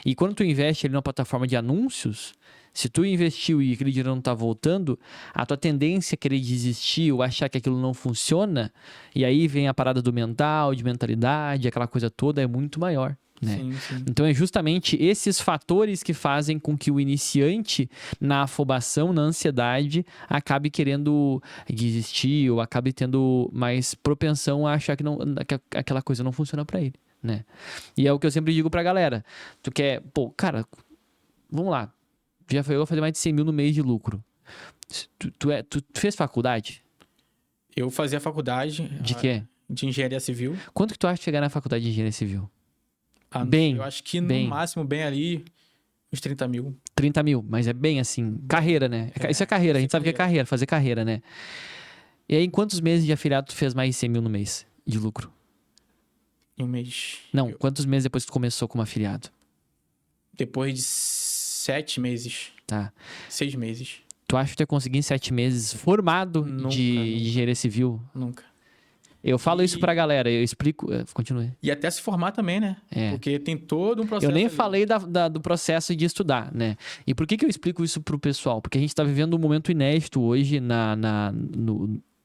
E quando tu investe ali numa plataforma de anúncios, se tu investiu e aquele dinheiro não tá voltando, a tua tendência é querer desistir ou achar que aquilo não funciona, e aí vem a parada do mental, de mentalidade, aquela coisa toda, é muito maior. Né? Sim, sim. Então é justamente esses fatores que fazem com que o iniciante, na afobação, na ansiedade, acabe querendo desistir ou acabe tendo mais propensão a achar que aquela coisa não funciona para ele, né? E é o que eu sempre digo pra galera. Tu quer, cara, vamos lá. Já foi eu fazer mais de 100 mil no mês de lucro. Tu fez faculdade? Eu fazia faculdade... De quê? De engenharia civil. Quanto que tu acha de chegar na faculdade de engenharia civil? Eu acho que no máximo, bem ali, uns 30 mil. 30 mil, mas é bem assim, carreira, né? Isso é carreira, a gente sabe que é carreira, fazer carreira, né? E aí, em quantos meses de afiliado tu fez mais de 100 mil no mês de lucro? Em um mês. Não, quantos meses depois que tu começou como afiliado? Depois de 7 meses. Tá. 6 meses. Tu acha que tu ia conseguir em 7 meses formado de engenharia civil? Nunca. Eu falo isso pra galera, eu explico... Continue. E até se formar também, né? Porque tem todo um processo. Eu nem ali. falei do processo de estudar, né? E por que eu explico isso pro pessoal? Porque a gente tá vivendo um momento inédito hoje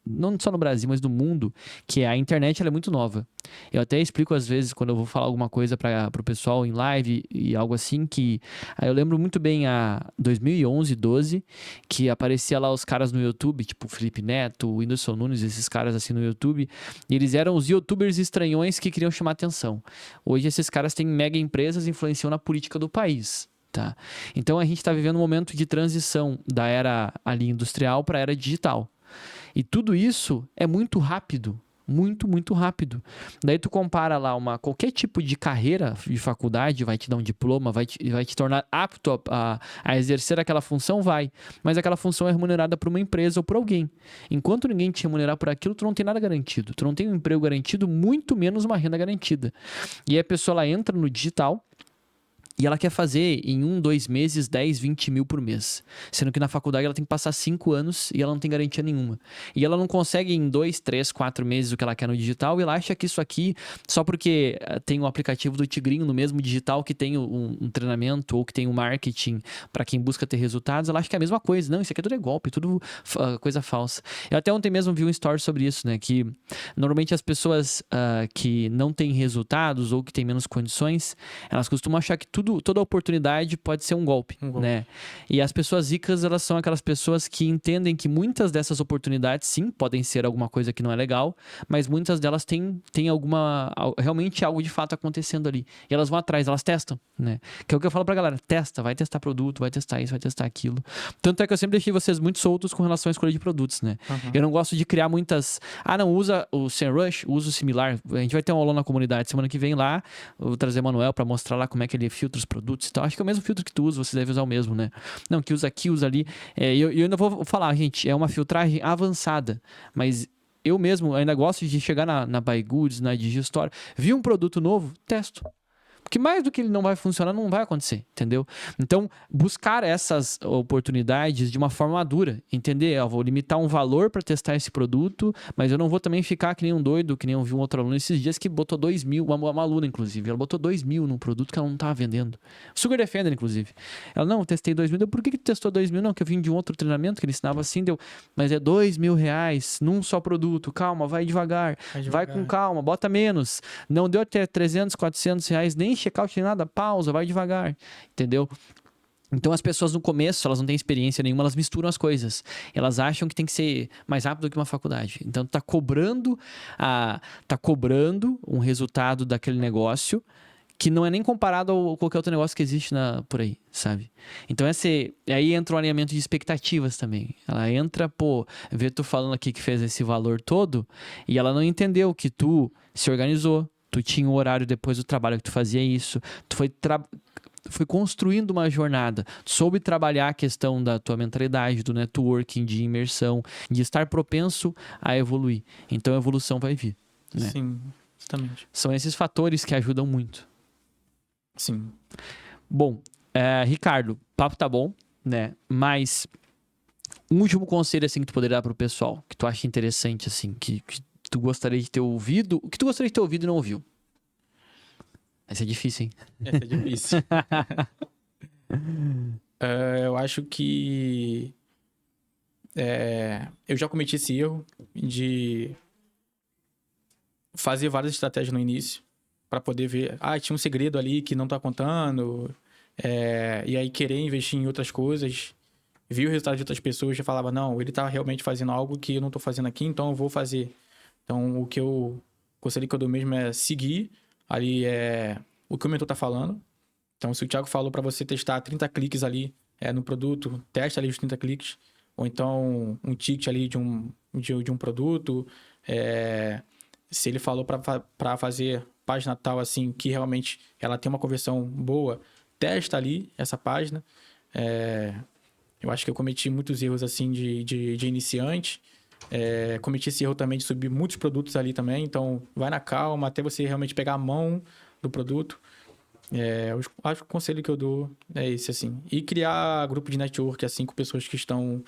não só no Brasil, mas no mundo, que a internet ela é muito nova. Eu até explico às vezes, quando eu vou falar alguma coisa pro pessoal em live e algo assim, que eu lembro muito bem a 2011, 12, que aparecia lá os caras no YouTube, tipo Felipe Neto, o Whindersson Nunes, esses caras assim no YouTube, e eles eram os youtubers estranhões que queriam chamar atenção. Hoje esses caras têm mega empresas e influenciam na política do país. Tá? Então a gente está vivendo um momento de transição da era ali industrial para a era digital. E tudo isso é muito rápido, muito, muito rápido. Daí tu compara lá qualquer tipo de carreira de faculdade, vai te dar um diploma, vai te tornar apto a exercer aquela função, vai. Mas aquela função é remunerada por uma empresa ou por alguém. Enquanto ninguém te remunerar por aquilo, tu não tem nada garantido. Tu não tem um emprego garantido, muito menos uma renda garantida. E aí a pessoa ela entra no digital, e ela quer fazer em 1, 2 meses 10, 20 mil por mês. Sendo que na faculdade ela tem que passar 5 anos e ela não tem garantia nenhuma. E ela não consegue em 2, 3, 4 meses o que ela quer no digital e ela acha que isso aqui, só porque tem um aplicativo do Tigrinho no mesmo digital que tem um treinamento ou que tem um marketing para quem busca ter resultados, ela acha que é a mesma coisa. Não, isso aqui tudo é golpe, tudo coisa falsa. Eu até ontem mesmo vi um story sobre isso, né? Que normalmente as pessoas que não têm resultados ou que têm menos condições, elas costumam achar que toda oportunidade pode ser um golpe, né? E as pessoas ricas, elas são aquelas pessoas que entendem que muitas dessas oportunidades, sim, podem ser alguma coisa que não é legal, mas muitas delas têm realmente algo de fato acontecendo ali. E elas vão atrás, elas testam, né? Que é o que eu falo pra galera, testa, vai testar produto, vai testar isso, vai testar aquilo. Tanto é que eu sempre deixei vocês muito soltos com relação à escolha de produtos, né? Eu não gosto de criar muitas... não, usa o SEMrush, usa o similar. A gente vai ter um aulão na comunidade semana que vem lá, eu vou trazer o Manuel pra mostrar lá como é que ele filtra os produtos e tal. Acho que é o mesmo filtro que tu usa, você deve usar o mesmo, né? Não, que usa aqui, usa ali. Eu ainda vou falar, gente, é uma filtragem avançada, mas eu mesmo ainda gosto de chegar na Buy Goods, na Digistore, vi um produto novo, testo. Porque mais do que ele não vai funcionar, não vai acontecer, entendeu? Então, buscar essas oportunidades de uma forma madura, entender? Eu vou limitar um valor para testar esse produto, mas eu não vou também ficar que nem um doido, que nem eu vi um outro aluno esses dias que botou 2 mil, uma aluna, inclusive, ela botou 2 mil num produto que ela não estava vendendo. Sugar Defender, inclusive. Ela, não, eu testei 2 mil. Deu, por que tu testou 2 mil? Não, que eu vim de um outro treinamento que ele ensinava assim, deu, mas é 2 mil reais num só produto, calma, vai devagar, vai com calma, bota menos. Não deu até 300, 400 reais, nem checkout nem nada, pausa, vai devagar, entendeu? Então, as pessoas no começo, elas não têm experiência nenhuma, elas misturam as coisas. Elas acham que tem que ser mais rápido que uma faculdade. Então, tá cobrando um resultado daquele negócio que não é nem comparado a qualquer outro negócio que existe por aí, sabe? Então, aí entra um alinhamento de expectativas também. Ela entra, vê tu falando aqui que fez esse valor todo e ela não entendeu que tu se organizou, tu tinha um horário depois do trabalho que tu fazia isso, tu foi construindo uma jornada, soube trabalhar a questão da tua mentalidade, do networking, de imersão, de estar propenso a evoluir. Então, a evolução vai vir, né? Sim, exatamente. São esses fatores que ajudam muito. Sim. Bom, Ricardo, o papo tá bom, né? Mas um último conselho, assim, que tu poderia dar pro pessoal, que tu acha interessante, assim, que tu gostaria de ter ouvido, o que tu gostaria de ter ouvido e não ouviu? Essa é difícil, hein? Essa é difícil. Eu acho que eu já cometi esse erro de fazer várias estratégias no início para poder ver, tinha um segredo ali que não tá contando, e aí querer investir em outras coisas, vi o resultado de outras pessoas e falava, não, ele tá realmente fazendo algo que eu não tô fazendo aqui, então eu vou fazer. Então, o conselho que eu dou mesmo é seguir ali o que o mentor tá falando. Então, se o Thiago falou para você testar 30 cliques ali no produto, testa ali os 30 cliques. Ou então, um ticket ali de um produto. Se ele falou para fazer página tal, assim, que realmente ela tem uma conversão boa, testa ali essa página. Eu acho que eu cometi muitos erros, assim, de iniciante. Cometi esse erro também de subir muitos produtos ali também. Então, vai na calma até você realmente pegar a mão do produto. Eu acho que o conselho que eu dou é esse, assim. E criar grupo de network, assim, com pessoas que estão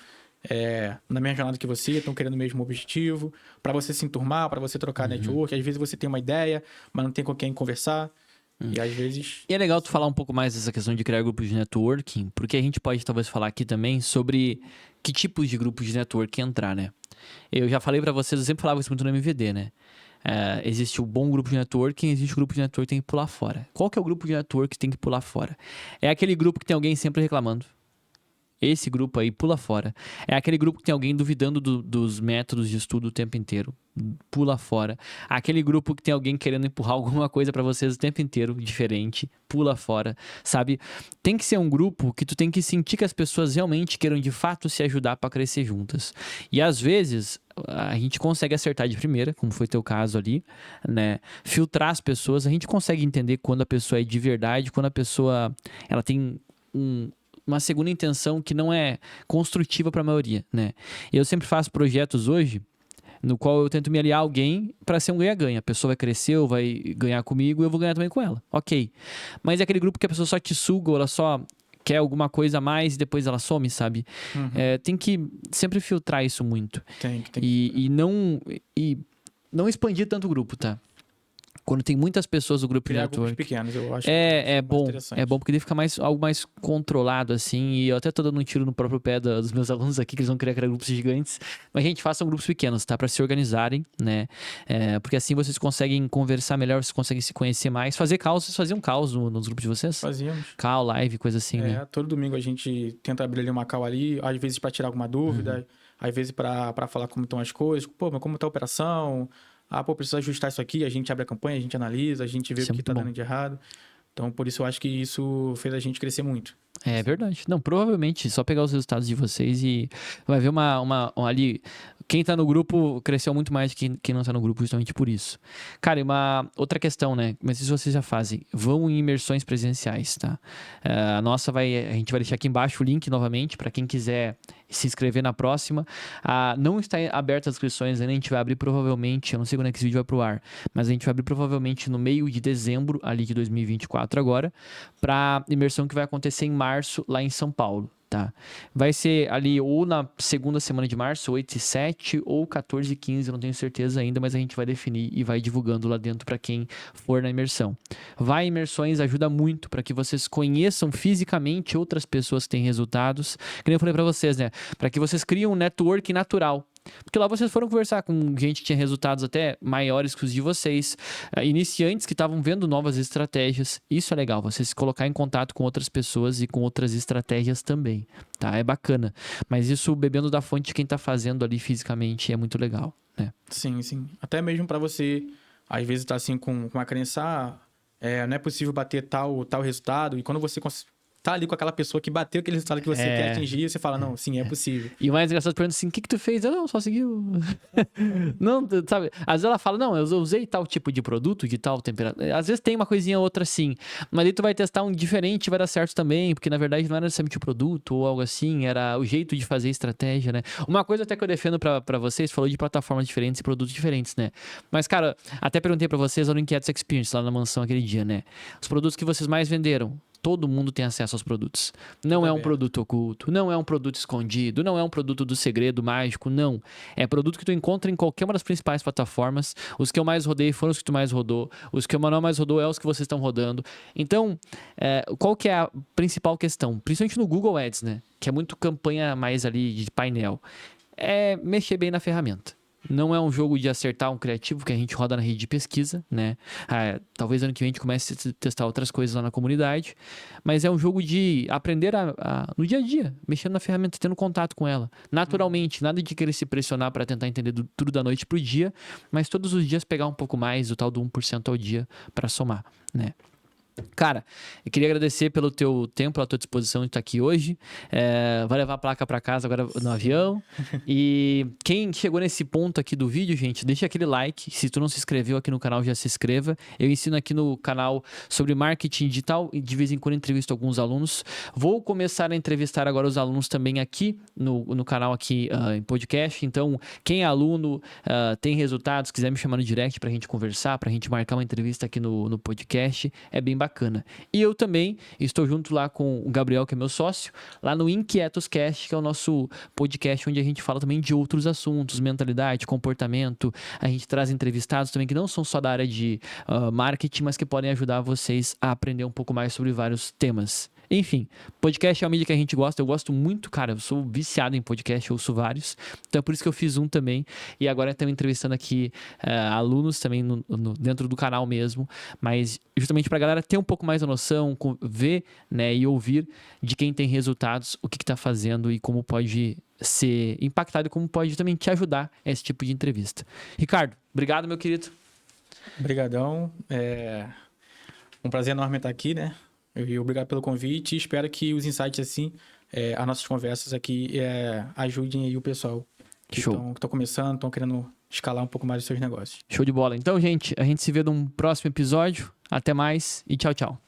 na mesma jornada que você, estão querendo o mesmo objetivo, para você se enturmar, para você trocar network. Às vezes você tem uma ideia, mas não tem com quem conversar. E às vezes... E é legal tu falar um pouco mais dessa questão de criar grupos de networking, porque a gente pode talvez falar aqui também sobre que tipos de grupos de networking entrar, né? Eu já falei pra vocês, eu sempre falava isso muito no MVD, né? Existe o bom grupo de networking, existe o grupo de networking que tem que pular fora. Qual que é o grupo de networking que tem que pular fora? É aquele grupo que tem alguém sempre reclamando. Esse grupo aí pula fora. É aquele grupo que tem alguém duvidando dos métodos de estudo o tempo inteiro. Pula fora. Aquele grupo que tem alguém querendo empurrar alguma coisa pra vocês o tempo inteiro, diferente. Pula fora, sabe? Tem que ser um grupo que tu tem que sentir que as pessoas realmente queiram de fato se ajudar pra crescer juntas. E às vezes a gente consegue acertar de primeira, como foi teu caso ali, né? Filtrar as pessoas, a gente consegue entender quando a pessoa é de verdade, quando a pessoa ela tem uma segunda intenção que não é construtiva para a maioria, né? Eu sempre faço projetos hoje no qual eu tento me aliar a alguém para ser um ganha-ganha. A pessoa vai crescer ou vai ganhar comigo e eu vou ganhar também com ela. Ok. Mas é aquele grupo que a pessoa só te suga ou ela só quer alguma coisa a mais e depois ela some, sabe? Tem que sempre filtrar isso muito. E não expandir tanto o grupo, tá? Quando tem muitas pessoas no grupo de network. Grupos pequenos, eu acho. É bom porque daí fica algo mais controlado, assim. E eu até tô dando um tiro no próprio pé dos meus alunos aqui, que eles vão querer criar grupos gigantes. Mas, gente, façam grupos pequenos, tá? Pra se organizarem, né? Porque assim vocês conseguem conversar melhor, vocês conseguem se conhecer mais. Vocês faziam caos nos grupos de vocês? Fazíamos. Call, live, coisa assim, né? Todo domingo a gente tenta abrir ali uma call ali, às vezes pra tirar alguma dúvida, às vezes pra falar como estão as coisas. Pô, mas como tá a operação? Precisa ajustar isso aqui, a gente abre a campanha, a gente analisa, a gente vê o que tá dando de errado. Então, por isso eu acho que isso fez a gente crescer muito. É verdade. Não, provavelmente, só pegar os resultados de vocês e vai ver ali... Quem tá no grupo cresceu muito mais que quem não tá no grupo justamente por isso. Cara, e uma outra questão, né? Mas isso vocês já fazem. Vão em imersões presenciais, tá? A gente vai deixar aqui embaixo o link novamente para quem quiser se inscrever na próxima. Não está aberta as inscrições ainda, a gente vai abrir provavelmente, eu não sei quando é que esse vídeo vai pro ar, mas a gente vai abrir provavelmente no meio de dezembro, ali de 2024 agora, para imersão que vai acontecer em março lá em São Paulo. Tá. Vai ser ali ou na segunda semana de março, 8 e 7, ou 14 e 15, eu não tenho certeza ainda, mas a gente vai definir e vai divulgando lá dentro para quem for na imersão. Vai em imersões, ajuda muito para que vocês conheçam fisicamente outras pessoas que têm resultados. Que nem eu falei para vocês, né? Para que vocês criem um network natural. Porque lá vocês foram conversar com gente que tinha resultados até maiores que os de vocês, iniciantes que estavam vendo novas estratégias. Isso é legal, você se colocar em contato com outras pessoas e com outras estratégias também, tá? É bacana. Mas isso bebendo da fonte de quem tá fazendo ali fisicamente é muito legal, né? Sim, sim. Até mesmo para você, às vezes, tá assim com uma crença, não é possível bater tal resultado, e quando você tá ali com aquela pessoa que bateu aquele resultado que você quer atingir, você fala, não, sim, é possível. E o mais engraçado, pergunta assim, o que tu fez? Eu não, só seguiu. Não, sabe? Às vezes ela fala, não, eu usei tal tipo de produto, de tal temperatura. Às vezes tem uma coisinha ou outra assim, mas aí tu vai testar um diferente e vai dar certo também, porque na verdade não era necessariamente o produto ou algo assim, era o jeito de fazer estratégia, né? Uma coisa até que eu defendo pra vocês, falou de plataformas diferentes e produtos diferentes, né? Mas, cara, até perguntei pra vocês lá no Inquietos Experience, lá na mansão aquele dia, né? Os produtos que vocês mais venderam. Todo mundo tem acesso aos produtos. Não é um produto oculto, não é um produto escondido, não é um produto do segredo mágico, não. É produto que tu encontra em qualquer uma das principais plataformas. Os que eu mais rodei foram os que tu mais rodou. Os que o Manuel mais rodou é os que vocês estão rodando. Então, qual que é a principal questão? Principalmente no Google Ads, né? Que é muito campanha mais ali de painel. É mexer bem na ferramenta. Não é um jogo de acertar um criativo que a gente roda na rede de pesquisa, né? Talvez ano que vem a gente comece a testar outras coisas lá na comunidade. Mas é um jogo de aprender no dia a dia, mexendo na ferramenta, tendo contato com ela. Naturalmente, nada de querer se pressionar para tentar entender tudo da noite pro dia, mas todos os dias pegar um pouco mais, o tal do 1% ao dia para somar, né? Cara, eu queria agradecer pelo teu tempo, pela tua disposição de estar aqui hoje. Vai levar a placa para casa agora no avião. E quem chegou nesse ponto aqui do vídeo, gente, deixa aquele like. Se tu não se inscreveu aqui no canal, já se inscreva. Eu ensino aqui no canal sobre marketing digital e de vez em quando entrevisto alguns alunos. Vou começar a entrevistar agora os alunos também aqui no canal aqui em podcast. Então, quem é aluno, tem resultados, quiser me chamar no direct pra gente conversar, pra gente marcar uma entrevista aqui no podcast, é bem bacana. E eu também estou junto lá com o Gabriel, que é meu sócio, lá no Inquietos Cast, que é o nosso podcast onde a gente fala também de outros assuntos, mentalidade, comportamento. A gente traz entrevistados também que não são só da área de marketing, mas que podem ajudar vocês a aprender um pouco mais sobre vários temas. Enfim, podcast é uma mídia que a gente gosta, eu gosto muito, cara, eu sou viciado em podcast, eu ouço vários, então é por isso que eu fiz um também, e agora estamos entrevistando aqui alunos também dentro do canal mesmo, mas justamente pra galera ter um pouco mais a noção, ver, né, e ouvir de quem tem resultados, o que tá fazendo e como pode ser impactado e como pode também te ajudar esse tipo de entrevista. Ricardo, obrigado, meu querido. Obrigadão, um prazer enorme estar aqui, né? E obrigado pelo convite e espero que os insights assim, as nossas conversas aqui ajudem aí o pessoal que estão começando, estão querendo escalar um pouco mais os seus negócios. Show de bola. Então, gente, a gente se vê num próximo episódio. Até mais e tchau, tchau.